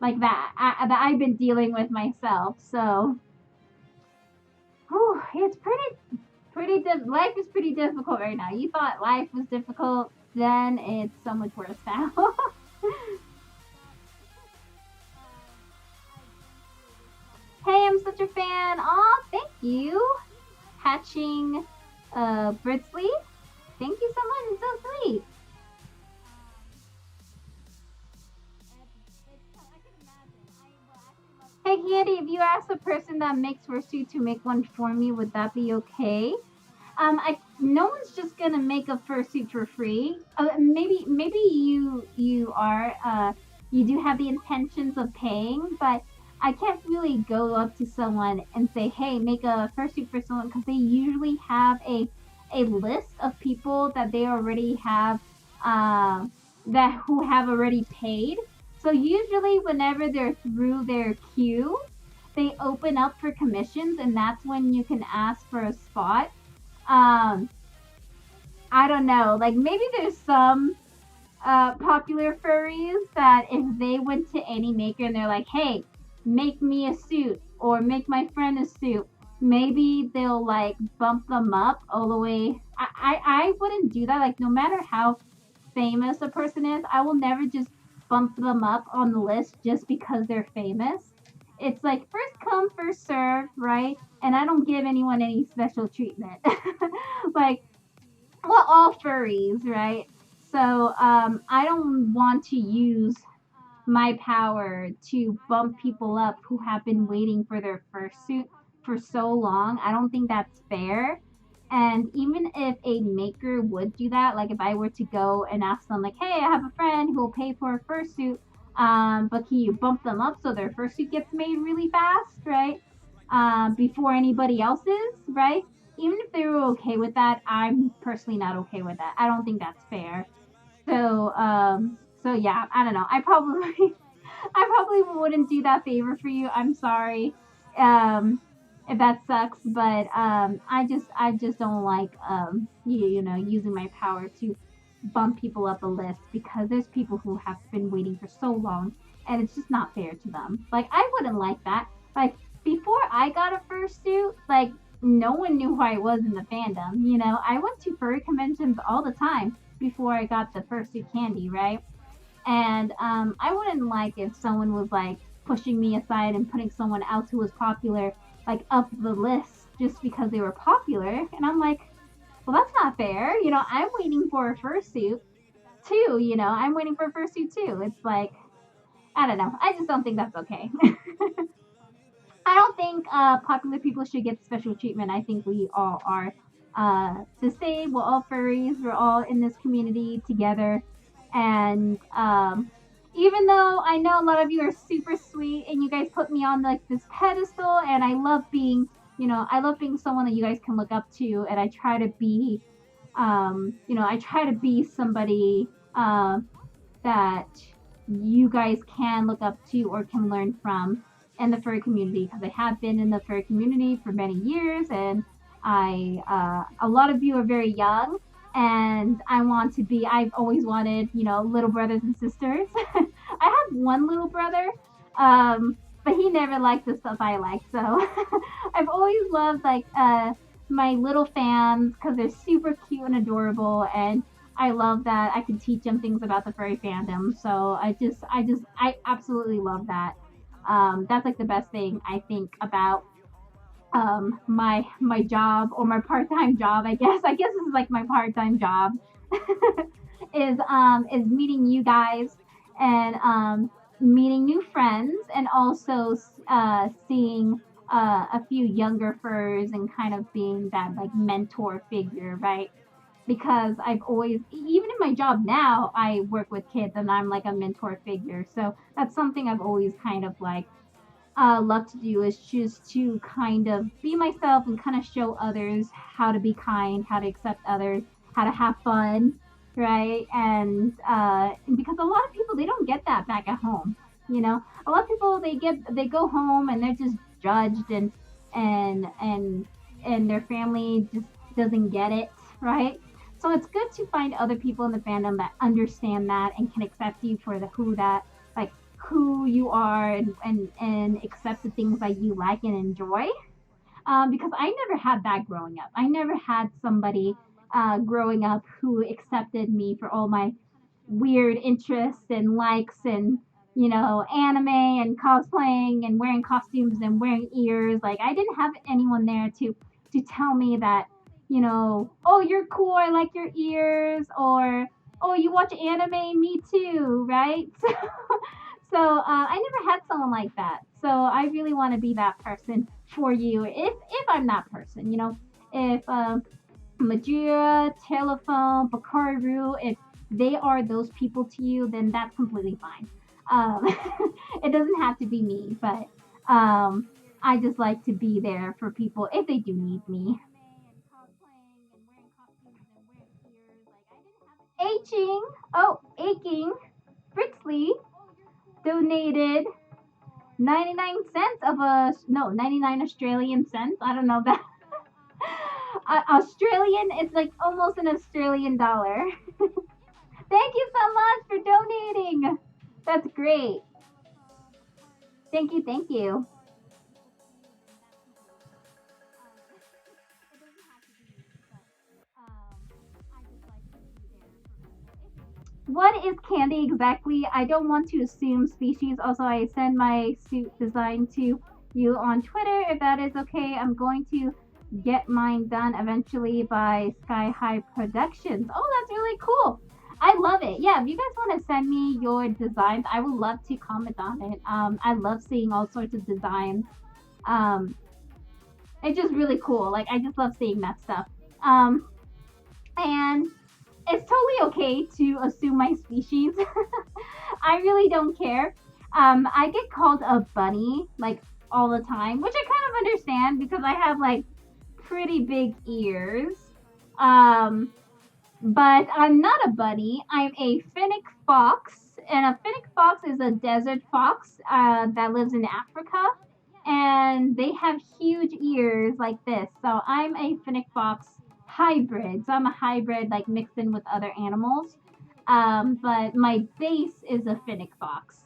like that I've been dealing with myself. So, whew, it's life is pretty difficult right now. You thought life was difficult, then it's so much worse now. Hey, I'm such a fan. Aw, thank you. Hatching Britsley. Thank you so much. It's so sweet. Hey, Candy, if you ask the person that makes Fursuit to make one for me, would that be okay? No one's just gonna make a fursuit for free. Maybe you are you do have the intentions of paying, but I can't really go up to someone and say, hey, make a fursuit for someone, because they usually have a list of people that they already have uh, that who have already paid. So usually whenever they're through their queue, they open up for commissions, and that's when you can ask for a spot. um I don't know, like maybe there's some popular furries that if they went to any maker and they're like, hey, make me a suit or make my friend a suit, maybe they'll like bump them up all the way. I wouldn't do that. Like, no matter how famous a person is, I will never just bump them up on the list just because they're famous. It's like first come, first serve, right? And I don't give anyone any special treatment. Like, well, all furries, right? So I don't want to use my power to bump people up who have been waiting for their fursuit for so long. I don't think that's fair. And even if a maker would do that, like if I were to go and ask them, like, hey, I have a friend who will pay for a fursuit, but can you bump them up so their fursuit gets made really fast, right? Before anybody else's, right? Even if they were okay with that, I'm personally not okay with that. I don't think that's fair. So, so yeah, I don't know. I probably wouldn't do that favor for you. I'm sorry, um, if that sucks, but I just don't like you know, using my power to bump people up a list, because there's people who have been waiting for so long, and it's just not fair to them. Like, I wouldn't like that. Like, before I got a fursuit, like, no one knew who I was in the fandom. You know, I went to furry conventions all the time before I got the fursuit candy, right? And I wouldn't like if someone was like pushing me aside and putting someone else who was popular like up the list just because they were popular. And I'm like, well, that's not fair. You know, I'm waiting for a fursuit too. You know, I'm waiting for a fursuit too. It's like, I don't know. I just don't think that's okay. I don't think popular people should get special treatment. I think we all are the same. We're all furries. We're all in this community together. And even though I know a lot of you are super sweet and you guys put me on like this pedestal, and I love being, you know, I love being someone that you guys can look up to, and I try to be, you know, I try to be somebody that you guys can look up to or can learn from in the furry community, because I have been in the furry community for many years, and a lot of you are very young, and I want to be. I've always wanted, you know, little brothers and sisters. I have one little brother, but he never liked the stuff I like. So I've always loved like my little fans, because they're super cute and adorable, and I love that I can teach them things about the furry fandom. So I absolutely love that. That's like the best thing I think about my job, or my part-time job. I guess this is like my part-time job. Is meeting you guys, and meeting new friends, and also seeing a few younger furs, and kind of being that like mentor figure, right? Because I've always, even in my job now, I work with kids, and I'm like a mentor figure. So that's something I've always kind of like love to do, is just to kind of be myself and kind of show others how to be kind, how to accept others, how to have fun, right? And because a lot of people, they don't get that back at home. You know, a lot of people, they go home and they're just judged, and and and their family just doesn't get it, right? So it's good to find other people in the fandom that understand that and can accept you for the who that, like, who you are and accept the things that you like and enjoy. Because I never had that growing up. I never had somebody growing up who accepted me for all my weird interests and likes and anime and cosplaying and wearing costumes and wearing ears. Like I didn't have anyone there to tell me that oh, you're cool, I like your ears, or oh, you watch anime, me too, right? So I never had someone like that. So I really want to be that person for you. If I'm that person, if Majira, Telephone, Bakaru, if they are those people to you, then that's completely fine. Um, it doesn't have to be me, but I just like to be there for people if they do need me. Aching, aching, Fritzley donated 99 cents of a no 99 Australian cents. I don't know that. Australian, it's like almost an Australian dollar. Thank you so much for donating. That's great. Thank you, thank you. What is candy exactly? I don't want to assume species. Also, I send my suit design to you on Twitter if that is okay. I'm going to get mine done eventually by Sky High Productions. Oh, that's really cool. I love it. Yeah, if you guys want to send me your designs, I would love to comment on it. I love seeing all sorts of designs. Um, it's just really cool. Like I just love seeing that stuff. And it's totally okay to assume my species. I really don't care. I get called a bunny like all the time, which I kind of understand because I have like pretty big ears. Um, but I'm not a bunny. I'm a finnick fox, and a finnick fox is a desert fox that lives in Africa, and they have huge ears like this. So I'm a finnick fox hybrid. So I'm a hybrid, like mixed in with other animals. But my base is a finnick fox.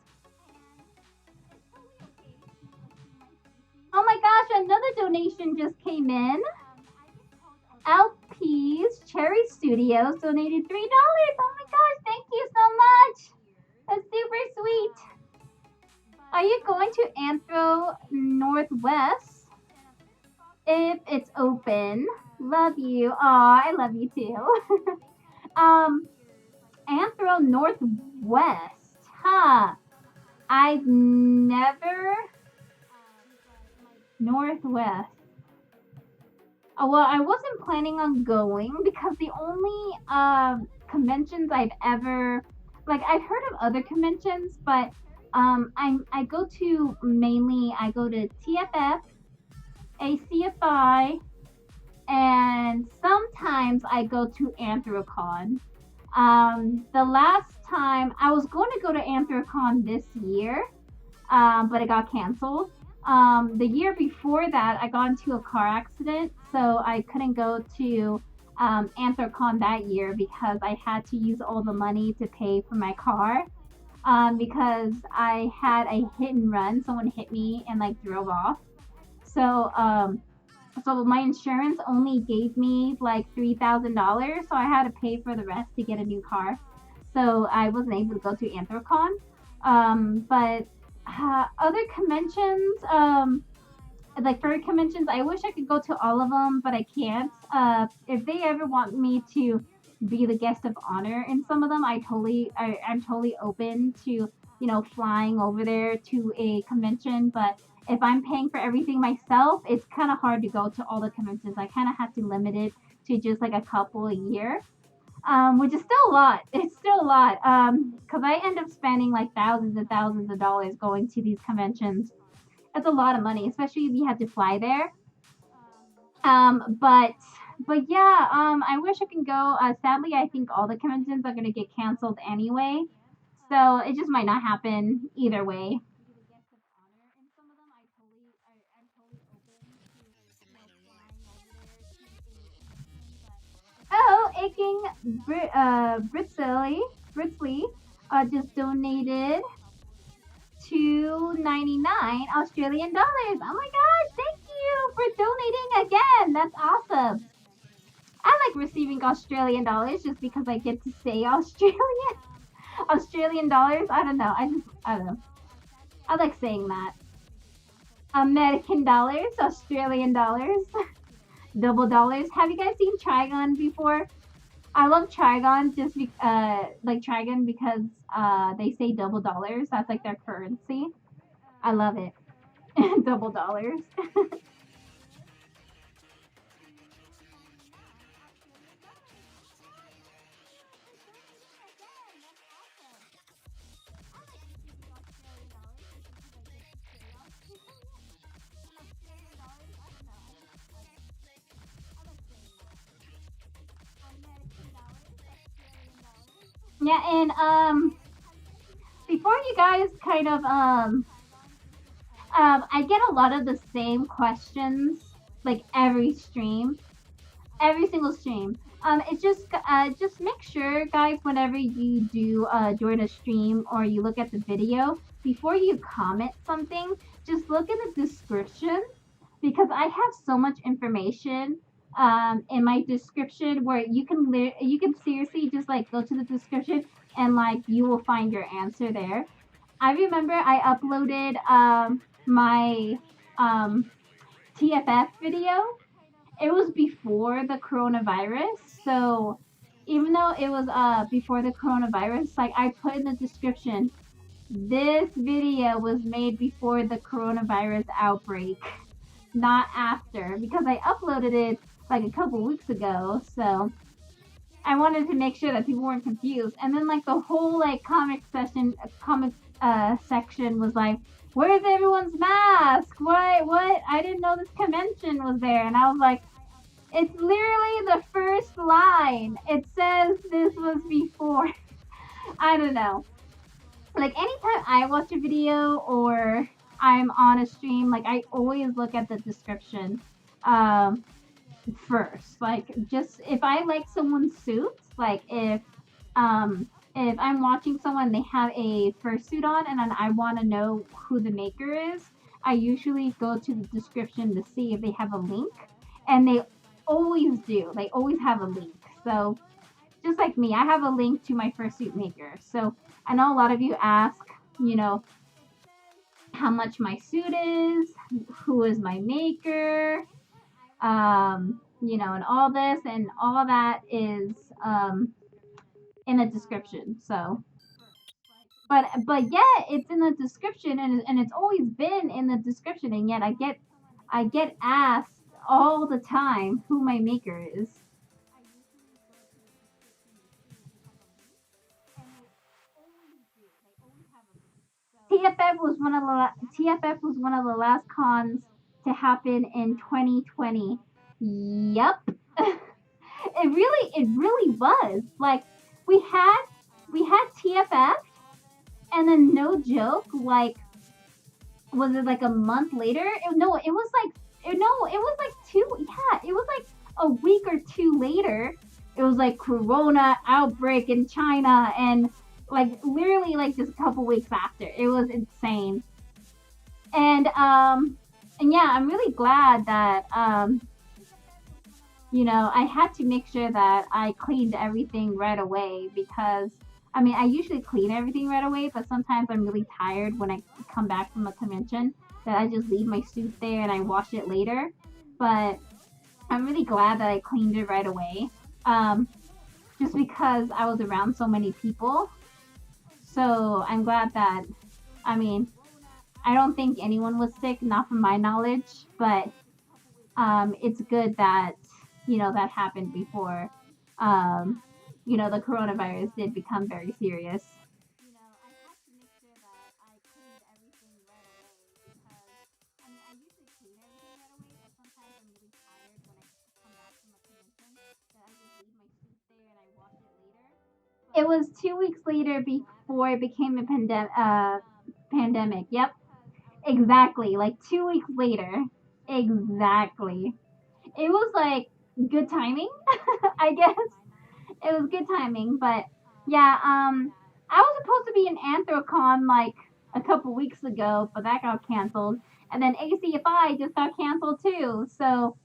Oh my gosh, another donation just came in. LP's Cherry Studios donated $3. Oh my gosh, thank you so much. That's super sweet. Are you going to Anthro Northwest? If it's open. Love you. Aw, I love you too. Anthro Northwest. Huh. I've never Northwest. Oh, well, I wasn't planning on going because the only conventions I've ever like I've heard of other conventions, but I go to mainly I go to TFF, ACFI, and sometimes I go to Anthrocon. The last time I was going to go to Anthrocon this year, but it got canceled. The year before that, I got into a car accident, so I couldn't go to Anthrocon that year because I had to use all the money to pay for my car. Because I had a hit and run, someone hit me and like drove off. So so my insurance only gave me like $3,000, so I had to pay for the rest to get a new car. So I wasn't able to go to Anthrocon. But other conventions, like furry conventions, I wish I could go to all of them, but I can't. If they ever want me to be the guest of honor in some of them, I'm totally open to flying over there to a convention. But if I'm paying for everything myself, it's kind of hard to go to all the conventions. I kind of have to limit it to just like a couple a year, which is still a lot. It's still a lot because I end up spending like thousands and thousands of dollars going to these conventions. It's a lot of money, especially if you have to fly there. But yeah, I wish I can go. Sadly, I think all the conventions are gonna get canceled anyway, so it just might not happen either way. Oh, aching Britzley just donated $2.99 Australian dollars. Oh my god, thank you for donating again. That's awesome. I like receiving Australian dollars just because I get to say Australian Australian dollars. I don't know. I like saying that. American dollars, Australian dollars, double dollars. Have you guys seen Trigon before? I love Trigon like Trigon because they say double dollars. That's like their currency. I love it. Double dollars. Yeah, and before you guys kind of I get a lot of the same questions like every stream, every single stream. It's just make sure, guys, whenever you do join a stream or you look at the video, before you comment something, just look in the description because I have so much information in my description where you can seriously just like go to the description and like you will find your answer there. I remember I uploaded my um, TFF video. It was before the coronavirus, so even though it was before the coronavirus, like I put in the description, this video was made before the coronavirus outbreak, not after, because I uploaded it like a couple weeks ago. So I wanted to make sure that people weren't confused. And then like the whole like comic section was like, "Where's everyone's mask? What? I didn't know this convention was there." And I was like, "It's literally the first line. It says this was before." I don't know. Like anytime I watch a video or I'm on a stream, like I always look at the description. Um, first. Like just if I like someone's suit, like if I'm watching someone they have a fursuit on and then I want to know who the maker is, I usually go to the description to see if they have a link, and they always do. They always have a link. So just like me, I have a link to my fursuit maker. So I know a lot of you ask, you know, how much my suit is, who is my maker, and all that is in the description. So, but yeah, it's in the description, and it's always been in the description, and yet I get asked all the time who my maker is. TFF was one of the last cons to happen in 2020. Yep. It really was. Like we we had TFF, and then no joke, like was it like a month later? No, it was like it was like it was like a week or two later. It was like Corona outbreak in China, and like literally like just a couple weeks after. It was insane. And yeah, I'm really glad that I had to make sure that I cleaned everything right away because I mean, I usually clean everything right away, but sometimes I'm really tired when I come back from a convention that I just leave my suit there and I wash it later. But I'm really glad that I cleaned it right away. Just because I was around so many people. So I'm glad that, I mean, I don't think anyone was sick, not from my knowledge, but it's good that that happened before the coronavirus did become very serious. It was 2 weeks later before it became a pandemic. Yep, exactly. Like 2 weeks later. Exactly. It was like good timing, I guess. It was good timing, but yeah, I was supposed to be in Anthrocon like a couple weeks ago, but that got canceled. And then ACFI just got canceled too. So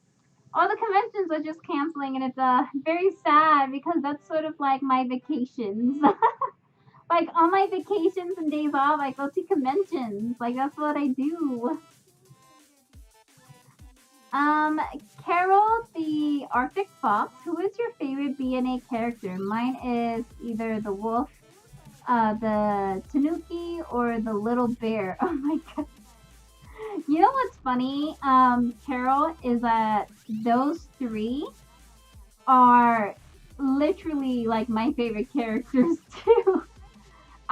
all the conventions are just canceling, and it's very sad because that's sort of like my vacations. Like on my vacations and days off, I go to conventions. Like that's what I do. Um, Carol, the Arctic Fox. Who is your favorite BNA character? Mine is either the wolf, the tanuki, or the little bear. Oh my god. You know what's funny, Carol, is that those three are literally like my favorite characters too.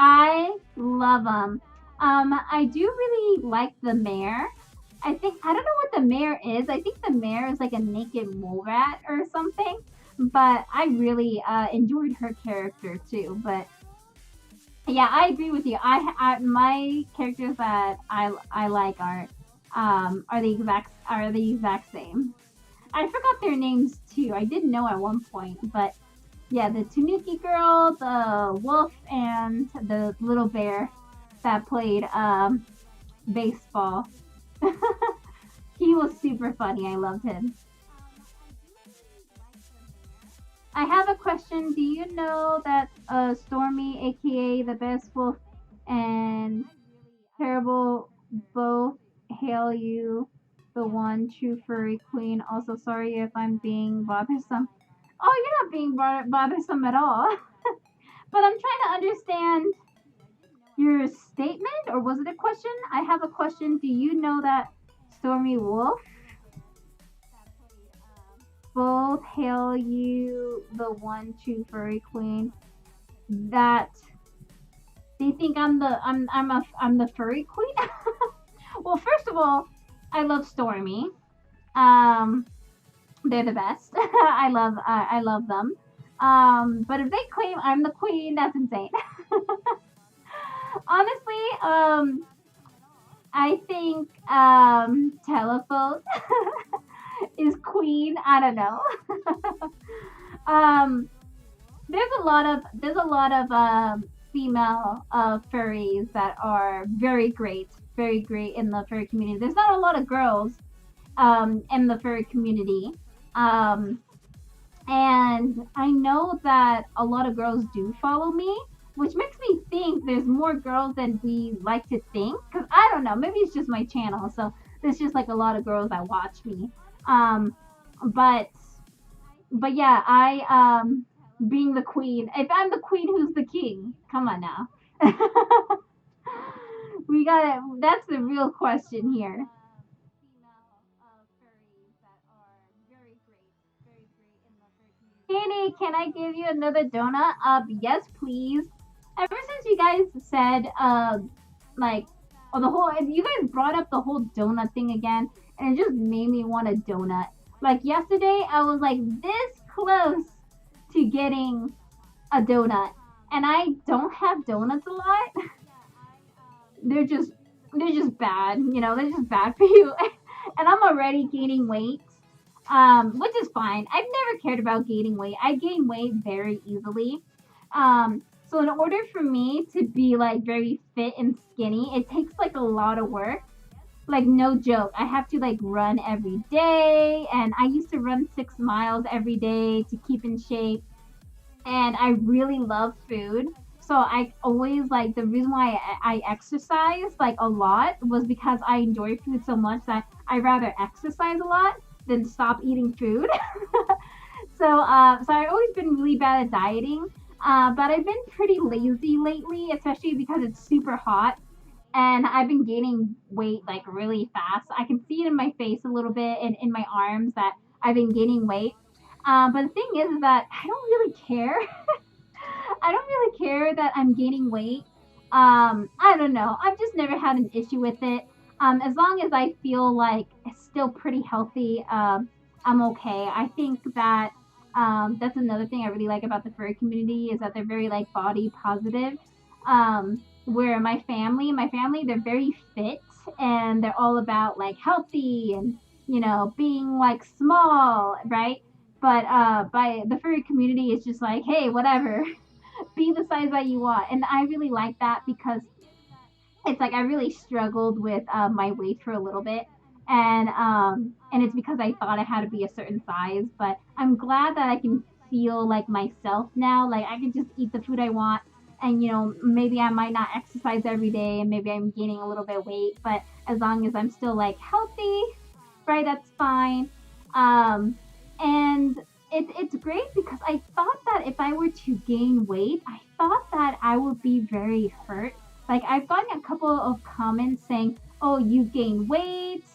I love them. I do really like the mayor. I don't know what the mayor is. I think the mayor is like a naked mole rat or something. But I really enjoyed her character too. But yeah, I agree with you. My characters that I like are the exact same. I forgot their names too. I did know at one point, but yeah, the Tanuki girl, the wolf, and the little bear that played baseball. He was super funny. I loved him. I have a question. Do you know that Stormy, aka the best wolf, and Terrible both hail you, the one true furry queen? Also, sorry if I'm being bothersome. Oh, you're not being bothersome at all. But I'm trying to understand your statement, or was it a question? I have a question. Do you know that Stormy Wolf both hail you, the one true furry queen? That they think I'm the furry queen. Well, first of all, I love Stormy. Um, they're the best. I love them. But if they claim I'm the queen, that's insane. Honestly, I think Telephone is queen. I don't know. um, there's a lot of female furries that are very great in the furry community. There's not a lot of girls in the furry community. Um, and I know that a lot of girls do follow me, which makes me think there's more girls than we like to think. Cause I don't know, maybe it's just my channel, so there's just like a lot of girls that watch me. Um, but but yeah, I being the queen. If I'm the queen, who's the king? Come on now. We got it. That's the real question here. Candy, can I give you another donut? Yes, please. Ever since you guys said, like, oh, the whole, you guys brought up the whole donut thing again, and it just made me want a donut. Like yesterday, I was like this close to getting a donut, and I don't have donuts a lot. they're just, they're just bad, you know. They're just bad for you, and I'm already gaining weight, which is fine. I've never cared about gaining weight. I gain weight very easily. So in order for me to be like very fit and skinny, it takes like a lot of work. Like no joke. I have to like run every day, and I used to run 6 miles every day to keep in shape. And I really love food. So I always like the reason why I exercise like a lot was because I enjoy food so much that I rather exercise a lot than stop eating food. So I've always been really bad at dieting, but I've been pretty lazy lately, especially because it's super hot, and I've been gaining weight like really fast. I can see it in my face a little bit and in my arms that I've been gaining weight. But the thing is that I don't really care. I don't really care that I'm gaining weight. I don't know. I've just never had an issue with it. As long as I feel like it's still pretty healthy, I'm okay. I think that that's another thing I really like about the furry community is that they're very like body positive. Where my family, they're very fit and they're all about like healthy and being like small, right? But by the furry community, it's just like, hey, whatever, be the size that you want, and I really like that because it's like I really struggled with my weight for a little bit, and it's because I thought I had to be a certain size. But I'm glad that I can feel like myself now. Like I can just eat the food I want, and maybe I might not exercise every day, and maybe I'm gaining a little bit of weight, but as long as I'm still like healthy, right, that's fine. And it's great because I thought that if I were to gain weight, I thought that I would be very hurt. Like I've gotten a couple of comments saying, "Oh, you gained weight.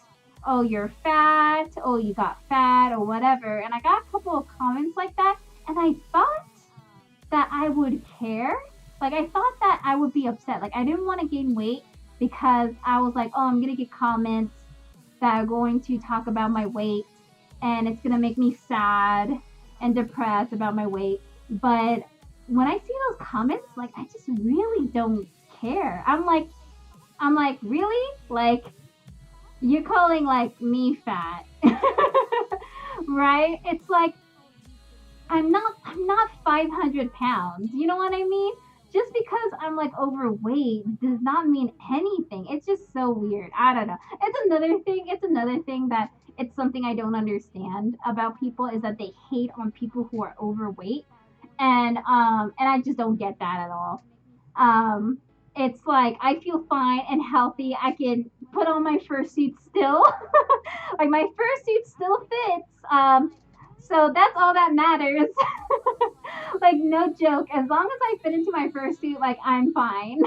Oh, you're fat. Oh, you got fat or whatever." And I got a couple of comments like that, and I thought that I would care. Like I thought that I would be upset. Like I didn't want to gain weight because I was like, "Oh, I'm going to get comments that are going to talk about my weight and it's going to make me sad and depressed about my weight." But when I see those comments, like I just really don't care. I'm like, really? Like you're calling like me fat. Right? It's like I'm not 500 pounds. You know what I mean? Just because I'm like overweight does not mean anything. It's just so weird. I don't know. It's another thing that it's something I don't understand about people is that they hate on people who are overweight, and I just don't get that at all. Um, it's like I feel fine and healthy. I can put on my fursuit still. Like my fursuit still fits. So that's all that matters. Like no joke. As long as I fit into my fursuit, like I'm fine.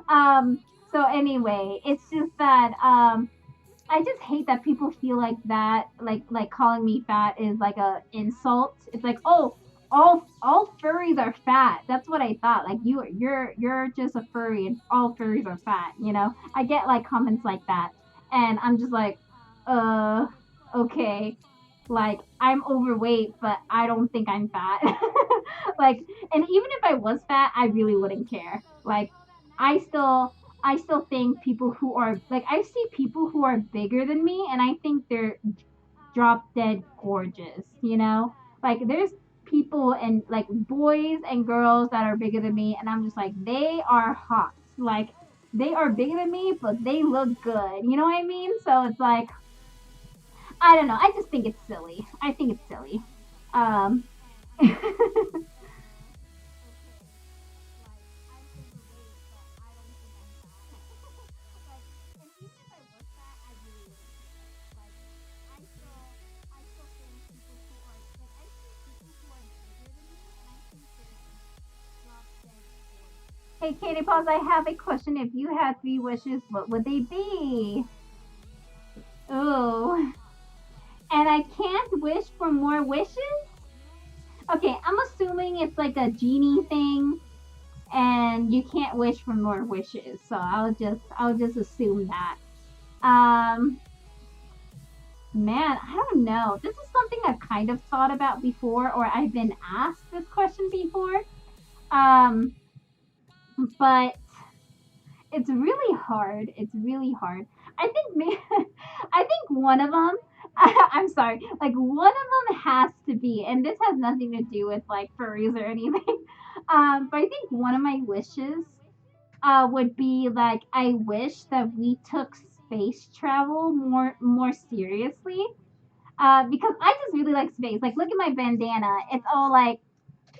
um, so anyway, it's just that I just hate that people feel like that, like calling me fat is like a insult. It's like, oh, all furries are fat. That's what I thought. Like you're just a furry and all furries are fat. I get like comments like that, and I'm just like, uh, okay. Like I'm overweight, but I don't think I'm fat. Like, and even if I was fat, I really wouldn't care. Like, I still I still think people who are like I see people who are bigger than me and I think they're drop dead gorgeous, Like there's people and like boys and girls that are bigger than me and I'm just like they are hot. Like they are bigger than me, but they look good. You know what I mean? So it's like I don't know. I just think it's silly. I think it's silly. Um Hey, CandyPaws, I have a question. If you had 3 wishes, what would they be? Oh, and I can't wish for more wishes? Okay, I'm assuming it's like a genie thing, and you can't wish for more wishes. So I'll just assume that. Um, Man, I don't know. This is something I've kind of thought about before, or I've been asked this question before. Um, but it's really hard. It's really hard. I think I think one of them. I'm sorry. Like one of them has to be, and this has nothing to do with like furries or anything. But I think one of my wishes would be like I wish that we took space travel more seriously. Because I just really like space. Like look at my bandana. It's all like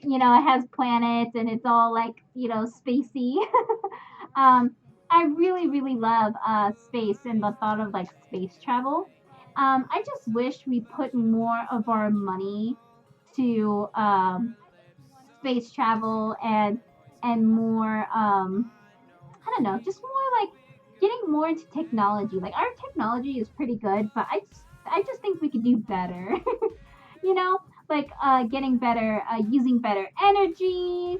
it has planets and it's all like spacey. um, I really really love space and the thought of like space travel. I just wish we put more of our money to space travel and more I don't know, just more like getting more into technology. Like our technology is pretty good, but I just think we could do better. you know, like getting better, using better energy,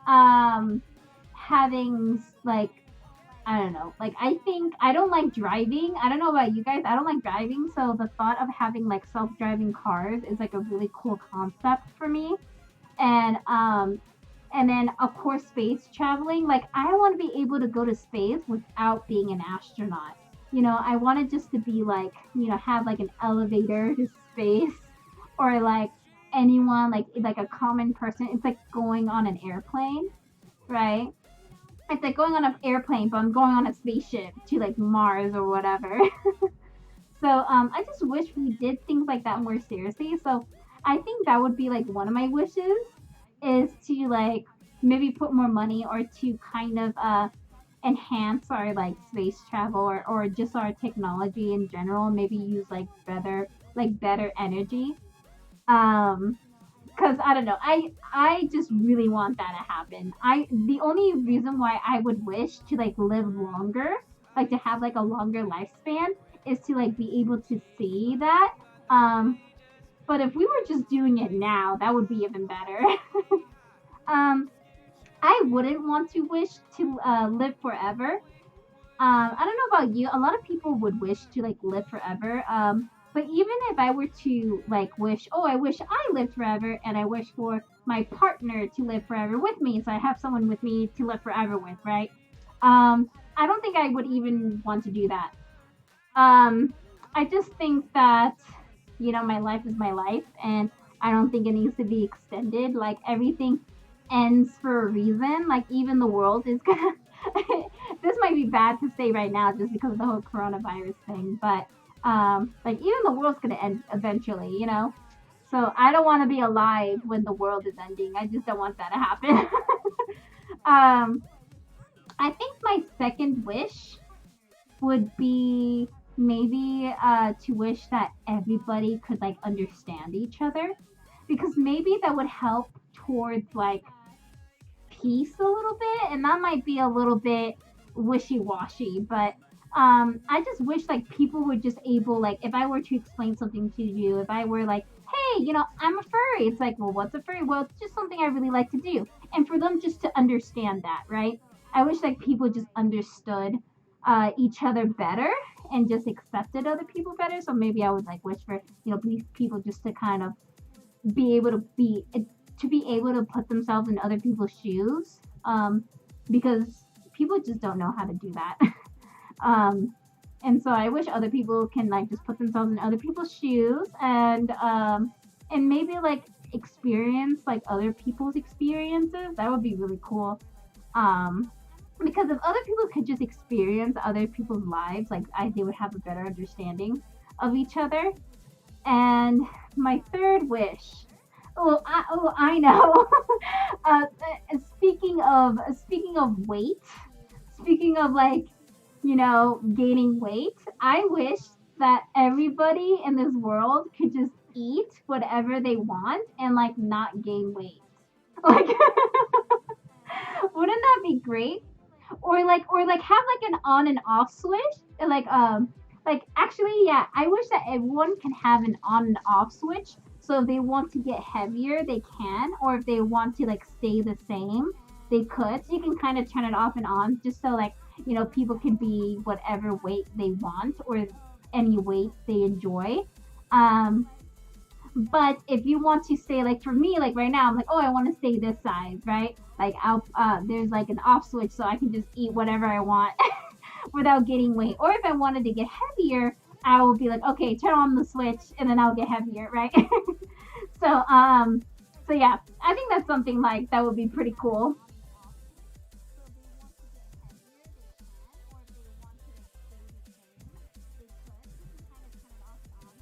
um, having like I don't know, like I think I don't like driving. I don't know about you guys. I don't like driving, so the thought of having like self-driving cars is like a really cool concept for me. And then of course space traveling. Like I want to be able to go to space without being an astronaut. I want it just to be like have like an elevator to space, or like anyone like a common person. It's like going on an airplane, right? It's like going on an airplane, but I'm going on a spaceship to like Mars or whatever. So I just wish we did things like that more seriously. So I think that would be like one of my wishes is to like maybe put more money or to kind of enhance our like space travel or just our technology in general. Maybe use like better energy. Um, because I don't know, I just really want that to happen. The only reason why I would wish to like live longer, like to have like a longer lifespan, is to like be able to see that. Um, but if we were just doing it now, that would be even better. um, I wouldn't want to wish to live forever. I don't know about you. A lot of people would wish to like live forever. But even if I were to like wish, oh, I wish I lived forever, and I wish for my partner to live forever with me, so I have someone with me to live forever with, right? I don't think I would even want to do that. Um, I just think that my life is my life, and I don't think it needs to be extended. Like everything ends for a reason. Like even the world is gonna. This might be bad to say right now, just because of the whole coronavirus thing, but like even the world's gonna end eventually. So I don't want to be alive when the world is ending. I just don't want that to happen. um, I think my second wish would be maybe to wish that everybody could like understand each other, because maybe that would help towards like peace a little bit, and that might be a little bit wishy-washy, but I just wish like people were just able, like if I were to explain something to you, if I were like, hey, I'm a furry, it's like, well, what's a furry? Well, it's just something I really like to do, and for them just to understand that, right? I wish like people just understood each other better and just accepted other people better. So maybe I would like wish for people just to kind of be able to put themselves in other people's shoes, because people just don't know how to do that. um, and so I wish other people can like just put themselves in other people's shoes, and maybe like experience like other people's experiences. That would be really cool. um, because if other people could just experience other people's lives, like they would have a better understanding of each other. And my third wish. Oh, I know. Speaking of weight, speaking of like gaining weight, I wish that everybody in this world could just eat whatever they want and like not gain weight. Like, wouldn't that be great? Or like have like an on and off switch, like actually, yeah, I wish that everyone can have an on and off switch, so if they want to get heavier they can, or if they want to like stay the same they could, so you can kind of turn it off and on, just so like people can be whatever weight they want or any weight they enjoy. um but if you want to stay, like for me, like right now, I'm like, oh, I want to stay this size, right? Like there's like an off switch, so I can just eat whatever I want without getting weight. Or if I wanted to get heavier, I will be like, okay, turn on the switch, and then I'll get heavier, right? so so yeah, I think that's something like that would be pretty cool.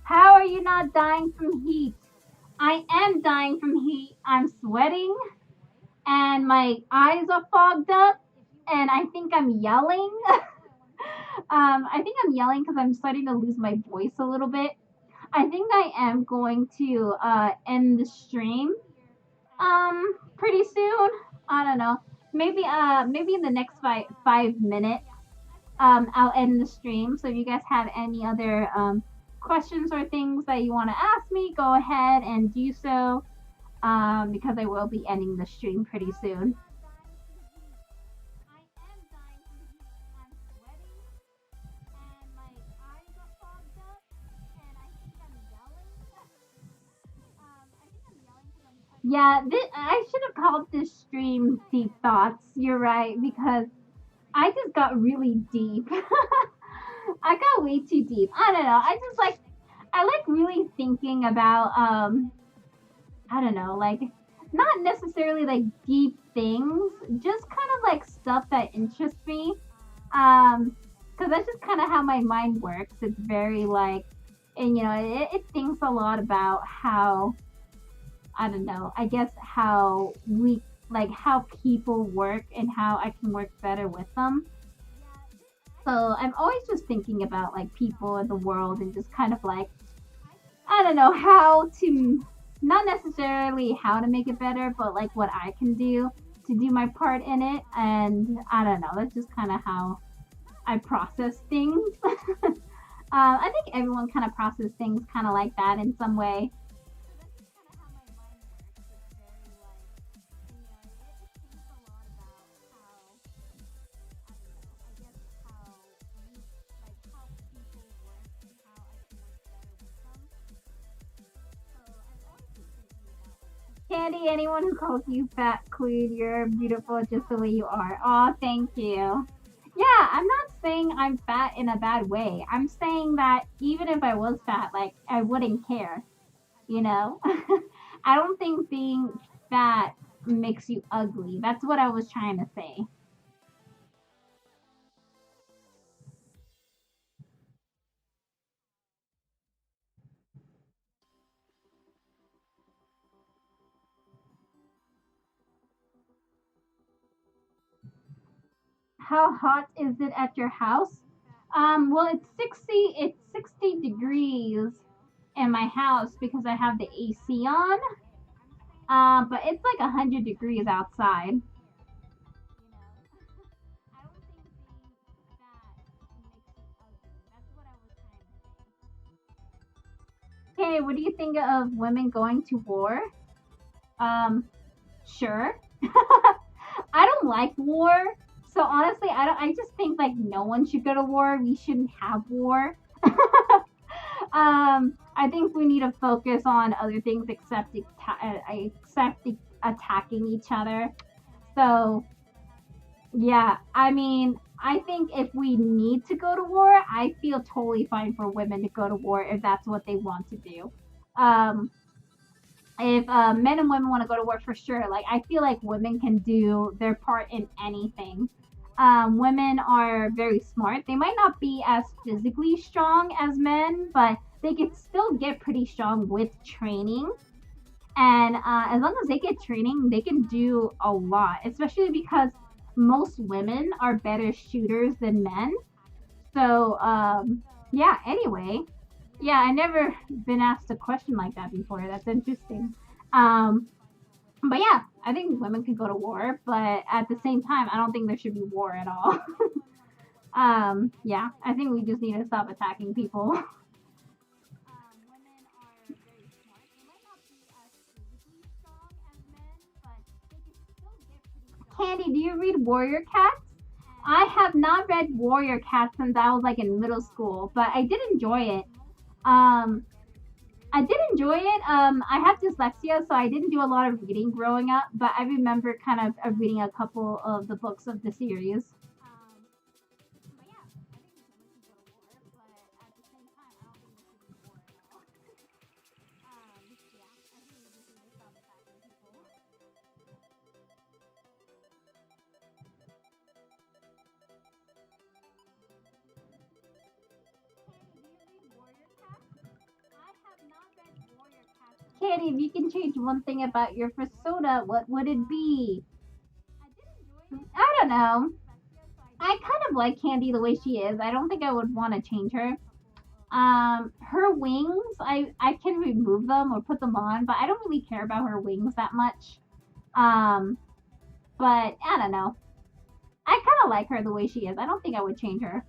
How are you not dying from heat? I am dying from heat. I'm sweating and my eyes are fogged up, and I think I'm yelling. I think I'm yelling because I'm starting to lose my voice a little bit. I think I am going to end the stream pretty soon. I don't know. Maybe in the next 5 minutes I'll end the stream. So if you guys have any other questions or things that you want to ask me, go ahead and do so, because I will be ending the stream pretty soon. Yeah, I should have called this stream Deep Thoughts. You're right, because I just got really deep. I got way too deep. I don't know. I like really thinking about I don't know, like not necessarily like deep things, just kind of like stuff that interests me. Um, because that's just kind of how my mind works. It's very like, and it thinks a lot about how, I don't know, I guess how we, like how people work and how I can work better with them. So I'm always just thinking about like people in the world and just kind of like, I don't know, how to, not necessarily how to make it better, but like what I can do to do my part in it. And I don't know, that's just kind of how I process things. I think everyone kind of processes things kind of like that in some way. Candy, anyone who calls you fat queen, you're beautiful just the way you are. Oh, thank you. Yeah, I'm not saying I'm fat in a bad way. I'm saying that even if I was fat, like I wouldn't care, you know? I don't think being fat makes you ugly. That's what I was trying to say. How hot is it at your house? Well, it's 60 degrees in my house because I have the AC on. But it's like 100 degrees outside. Okay, what do you think of women going to war? Um, sure. I don't like war. So honestly, I don't. I just think like no one should go to war. We shouldn't have war. I think we need to focus on other things except attacking each other. So yeah, I mean, I think if we need to go to war, I feel totally fine for women to go to war if that's what they want to do. Um, if men and women want to go to war for sure, like I feel like women can do their part in anything. Women are very smart. They might not be as physically strong as men, but they can still get pretty strong with training. And as long as they get training, they can do a lot, especially because most women are better shooters than men. So, yeah, anyway, yeah, I never been asked a question like that before. That's interesting. Um, but yeah, I think women can go to war, but at the same time, I don't think there should be war at all. Yeah, I think we just need to stop attacking people. Candy, do you read Warrior Cats? I have not read Warrior Cats since I was like in middle school, but I did enjoy it. Um, I did enjoy it. I have dyslexia, so I didn't do a lot of reading growing up, but I remember kind of reading a couple of the books of the series. Katie, if you can change one thing about your persona, what would it be? I don't know. I kind of like Candy the way she is. I don't think I would want to change her. Her wings, I can remove them or put them on, but I don't really care about her wings that much. Um, but I don't know. I kind of like her the way she is. I don't think I would change her.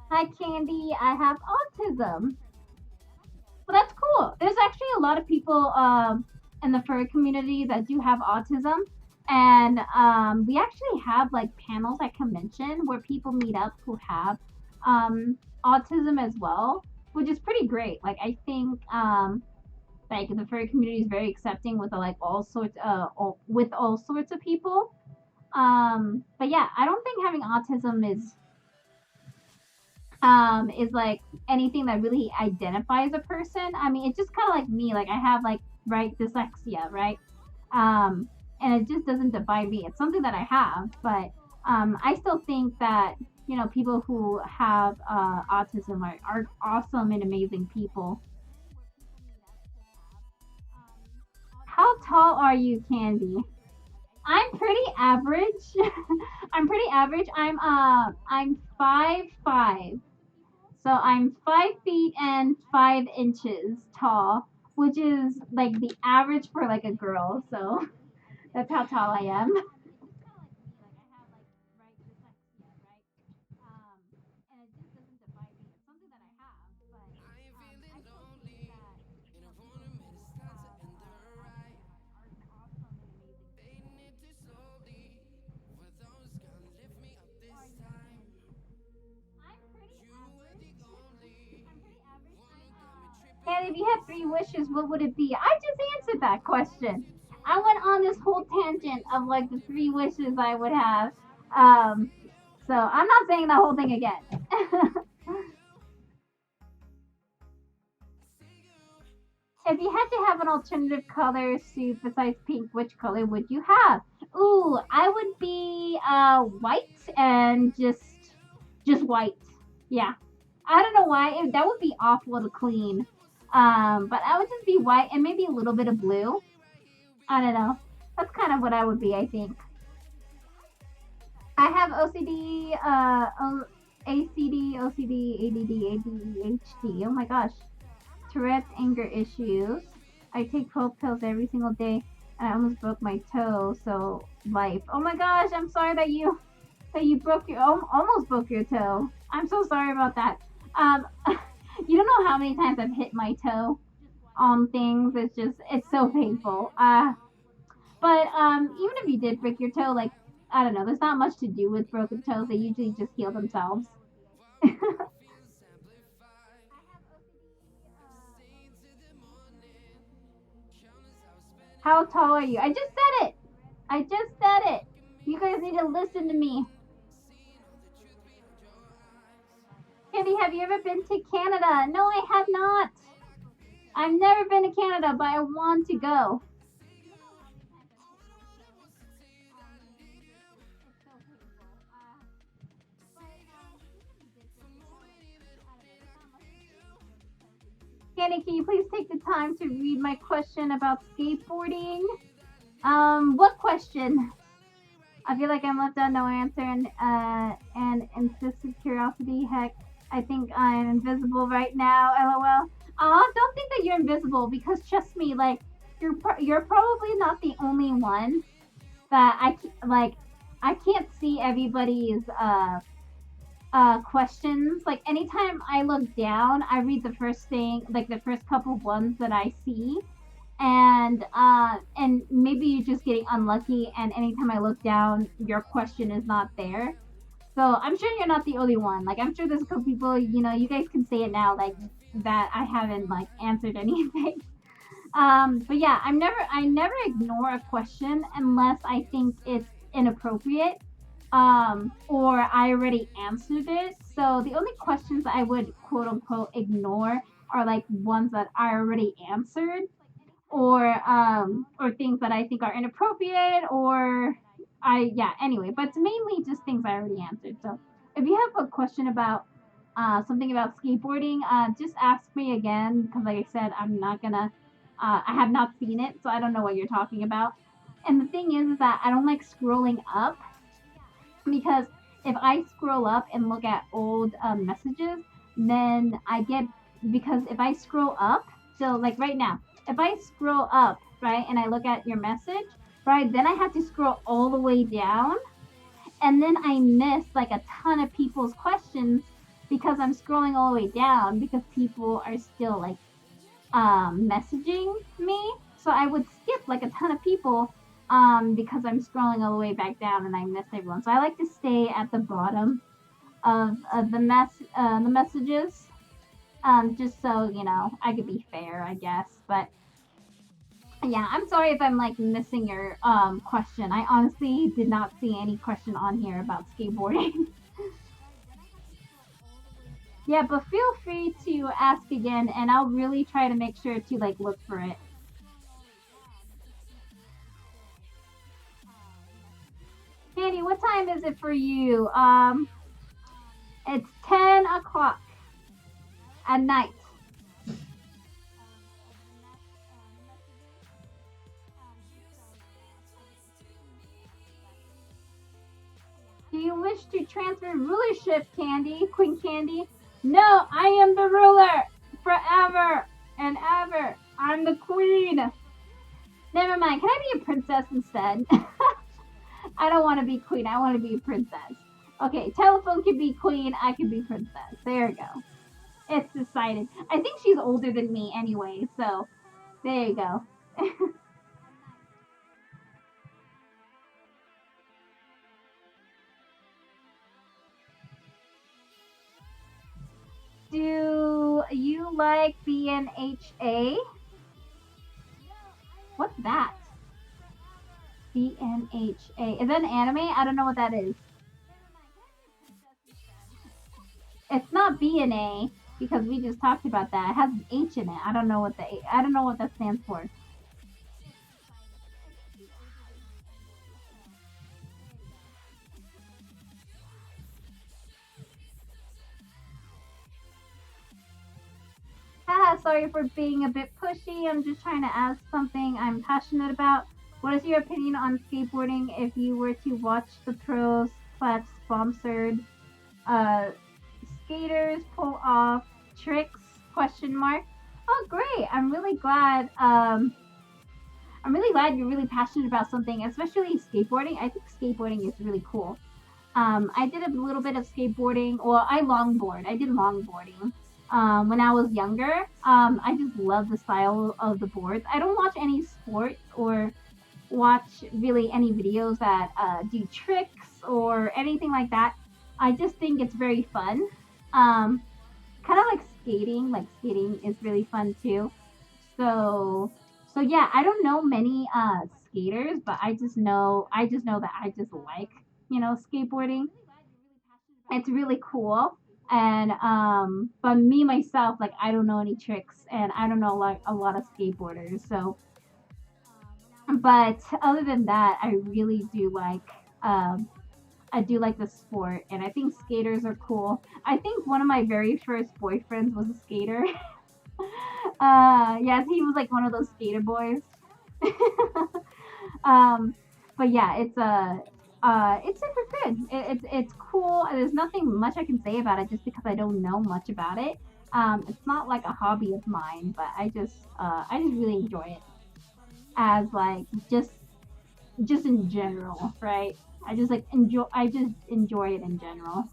Hi, Candy. I have autism. Well, that's cool. There's actually a lot of people in the furry community that do have autism. And we actually have like panels at convention where people meet up who have autism as well, which is pretty great. Like I think like the furry community is very accepting with like with all sorts of people. But yeah, I don't think having autism is like anything that really identifies a person. I mean, it's just kind of like me. Like I have like right dyslexia, right? Um, and it just doesn't define me. It's something that I have, but I still think that people who have autism are awesome and amazing people. How tall are you, Candy? I'm pretty average. I'm pretty average. I'm 5'5". So I'm 5 feet and 5 inches tall, which is like the average for like a girl. So that's how tall I am. And if you had 3 wishes, what would it be? I just answered that question. I went on this whole tangent of like the 3 wishes I would have. Um, so I'm not saying the whole thing again. If you had to have an alternative color suit besides pink, which color would you have? Ooh, I would be white and just white. Yeah. I don't know why. That would be awful to clean. But I would just be white and maybe a little bit of blue. I don't know. That's kind of what I would be, I think. I have OCD, ACD, OCD, ADD, ADHD. Oh my gosh. Tourette's, anger issues. I take 12 pills every single day, and I almost broke my toe. So life. Oh my gosh, I'm sorry that you broke your almost broke your toe. I'm so sorry about that. Um, you don't know how many times I've hit my toe on things. It's so painful. But even if you did break your toe, like I don't know, there's not much to do with broken toes. They usually just heal themselves. How tall are you? I just said it. I just said it. You guys need to listen to me. Candy, have you ever been to Canada? No, I have not. I've never been to Canada, but I want to go. Candy, can you please take the time to read my question about skateboarding? What question? I feel like I'm left out, no answer, and insistent curiosity. Heck, I think I'm invisible right now. LOL. Don't think that you're invisible because trust me, like you're probably not the only one that like. I can't see everybody's questions. Like anytime I look down, I read the first thing, like the first couple ones that I see, and maybe you're just getting unlucky. And anytime I look down, your question is not there. So I'm sure you're not the only one. Like I'm sure there's a couple people. You guys can say it now, like that I haven't like answered anything. But yeah, I never ignore a question unless I think it's inappropriate, or I already answered it. So the only questions I would quote unquote ignore are like ones that I already answered, or things that I think are inappropriate, or yeah, anyway, but it's mainly just things I already answered. So if you have a question about something about skateboarding, just ask me again because like I said, I'm not gonna I have not seen it, so I don't know what you're talking about. And the thing is that I don't like scrolling up because if I scroll up and look at old messages, then I get because if I scroll up, so like right now, if I scroll up, right, and I look at your message, right, then I have to scroll all the way down, and then I miss like a ton of people's questions because I'm scrolling all the way down because people are still like messaging me. So I would skip like a ton of people because I'm scrolling all the way back down and I miss everyone. So I like to stay at the bottom of the messages, just so you know I could be fair, I guess. But yeah, I'm sorry if I'm like missing your question. I honestly did not see any question on here about skateboarding. Yeah, but feel free to ask again, and I'll really try to make sure to like look for it. Candy, what time is it for you? It's 10 o'clock at night. Do you wish to transfer rulership, Candy? Queen Candy? No, I am the ruler forever and ever. I'm the queen. Never mind. Can I be a princess instead? I don't want to be queen. I want to be a princess. Okay, telephone can be queen. I can be princess. There you go. It's decided. I think she's older than me anyway, so there you go. Do you like BNHA? What's that? BNHA. Is that an anime? I don't know what that is. It's not BNA because we just talked about that. It has an H in it. I don't know what that stands for. Haha, sorry for being a bit pushy. I'm just trying to ask something I'm passionate about. What is your opinion on skateboarding if you were to watch the pros slash sponsored uh, skaters pull off tricks? Question mark. Oh, great! I'm really glad you're really passionate about something, especially skateboarding. I think skateboarding is really cool. I did a little bit of skateboarding. Well, I longboard. I did longboarding when I was younger. I just love the style of the boards. I don't watch any sports or watch really any videos that do tricks or anything like that. I just think it's very fun. Um, Kind of like skating. Like skating is really fun too. So so yeah, I don't know many skaters, but I just know that I just like, skateboarding. It's really cool. And but me myself, like I don't know any tricks and I don't know like a lot of skateboarders. So but other than that, I do like the sport and I think skaters are cool. I think one of my very first boyfriends was a skater. Yes, he was like one of those skater boys. um, but yeah, it's super good. It's cool. There's nothing much I can say about it just because I don't know much about it. It's not like a hobby of mine, but I just really enjoy it as like just in general, right? I just enjoy it in general.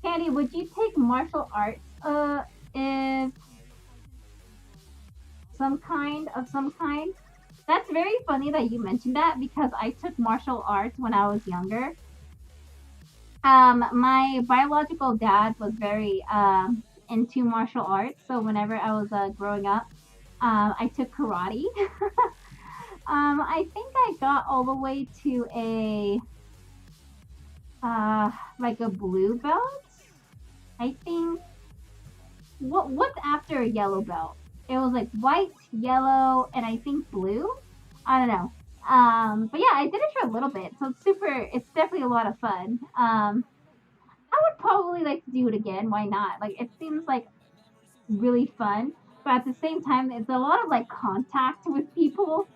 Candy, would you take martial arts if some kind? That's very funny that you mentioned that because I took martial arts when I was younger. My biological dad was very into martial arts, so whenever I was growing up, I took karate. I think I got all the way to a like a blue belt. I think what's after a yellow belt? It was like white, yellow, and I think blue. I don't know. But yeah, I did it for a little bit, so it's definitely a lot of fun. I would probably like to do it again. Why not? Like it seems like really fun, but at the same time, it's a lot of like contact with people.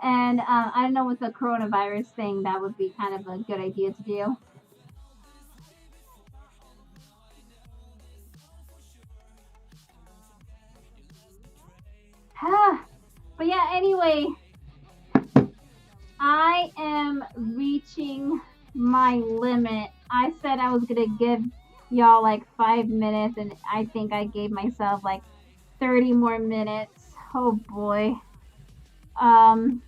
And I don't know, with the coronavirus thing, that would be kind of a good idea to do. But yeah, anyway, I am reaching my limit. I said I was gonna give y'all like 5 minutes, and I think I gave myself like 30 more minutes. Oh boy. Um,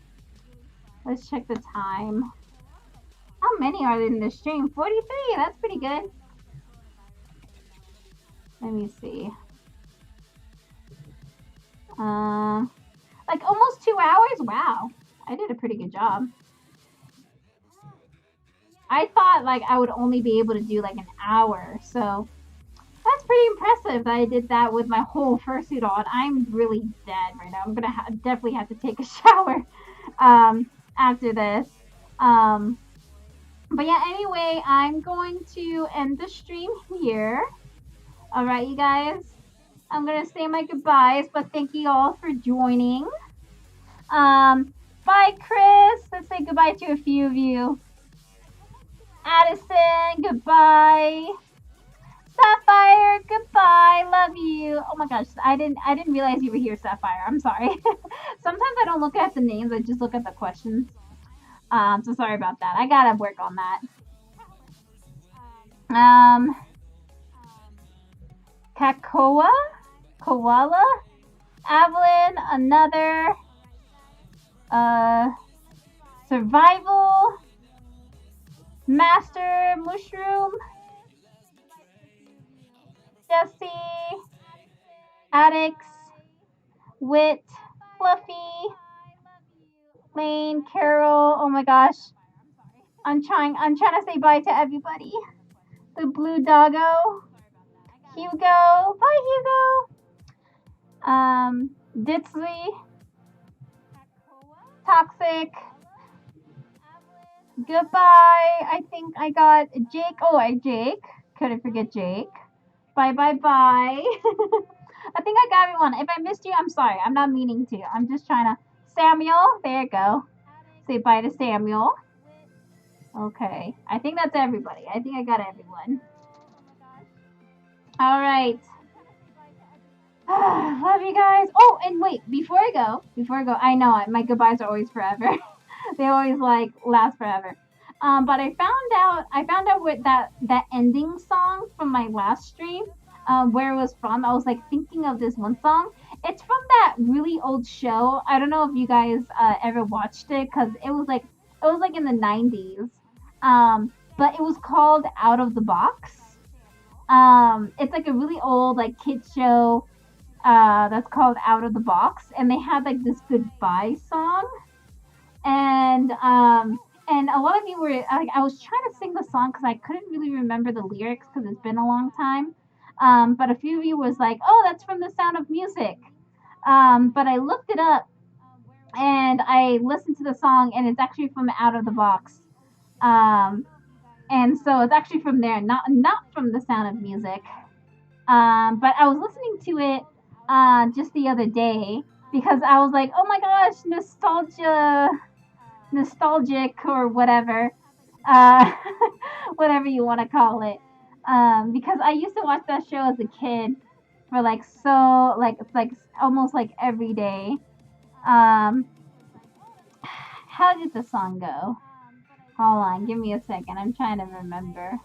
let's check the time. How many are there in the stream? 43. That's pretty good. Let me see. Like almost 2 hours. Wow, I did a pretty good job. I thought like I would only be able to do like an hour, so that's pretty impressive that I did that with my whole fursuit on. I'm really dead right now. I'm gonna definitely have to take a shower after this. Um, but yeah, anyway, I'm going to end the stream here. All right, you guys. I'm gonna say my goodbyes, but thank you all for joining. Bye, Chris. Let's say goodbye to a few of you. Addison, goodbye. Sapphire, goodbye. Love you. Oh my gosh, I didn't realize you were here, Sapphire. I'm sorry. Sometimes I don't look at the names, I just look at the questions. So sorry about that. I gotta work on that. Kakoa, Koala, Evelyn, another, Survival, Master Mushroom, Jesse, Addix, Wit, Fluffy, Lane, Carol. Oh my gosh. I'm trying to say bye to everybody. The blue doggo. Hugo. Bye, Hugo. Ditsley. Toxic. Goodbye. I think I got Jake. Oh, Jake. Couldn't forget Jake. Bye, bye, bye. I think I got everyone. If I missed you, I'm sorry. I'm not meaning to. I'm just trying to. Samuel. There you go. Say bye to Samuel. Okay. I think that's everybody. I think I got everyone. All right. Love you guys. Oh, and wait, before I go, I know my goodbyes are always forever. They always like last forever. But I found out what that ending song from my last stream, where it was from. I was like thinking of this one song. It's from that really old show. I don't know if you guys ever watched it, because it was like in the 90s. But it was called Out of the Box. It's like a really old like kid show, that's called Out of the Box, and they had like this goodbye song, and a lot of you were like, I was trying to sing the song because I couldn't really remember the lyrics because it's been a long time. But a few of you was like, oh, that's from The Sound of Music. But I looked it up and I listened to the song, and it's actually from Out of the Box. And so it's actually from there, not from The Sound of Music. But I was listening to it just the other day because I was like, oh my gosh, nostalgic or whatever, uh, whatever you want to call it. Because I used to watch that show as a kid for like it's like almost like every day. How did the song go? Hold on, give me a second. I'm trying to remember.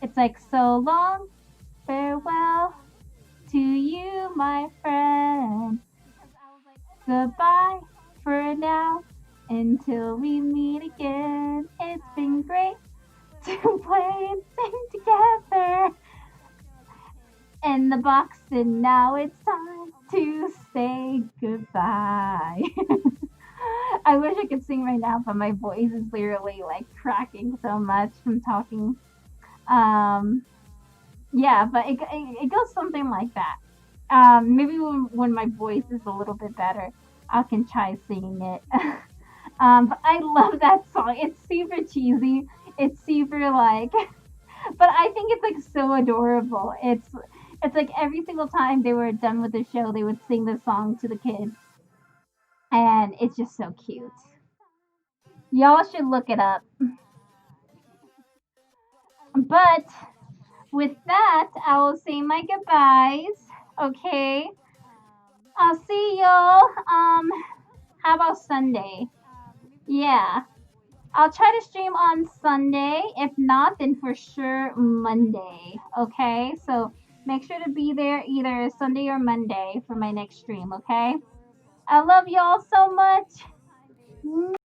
It's like, so long, farewell to you, my friend. Goodbye for now, until we meet again. It's been great to play and sing together in the box, and now it's time to say goodbye. I wish I could sing right now, but my voice is literally like cracking so much from talking. Yeah, but it goes something like that. Maybe when my voice is a little bit better, I can try singing it. But I love that song. It's super cheesy. It's super like, but I think it's like so adorable. It's like every single time they were done with the show, they would sing this song to the kid, and it's just so cute. Y'all should look it up. But with that, I will say my goodbyes. Okay, I'll see y'all. How about Sunday? Yeah, I'll try to stream on Sunday. If not, then for sure Monday. Okay, so make sure to be there either Sunday or Monday for my next stream. Okay, I love y'all so much.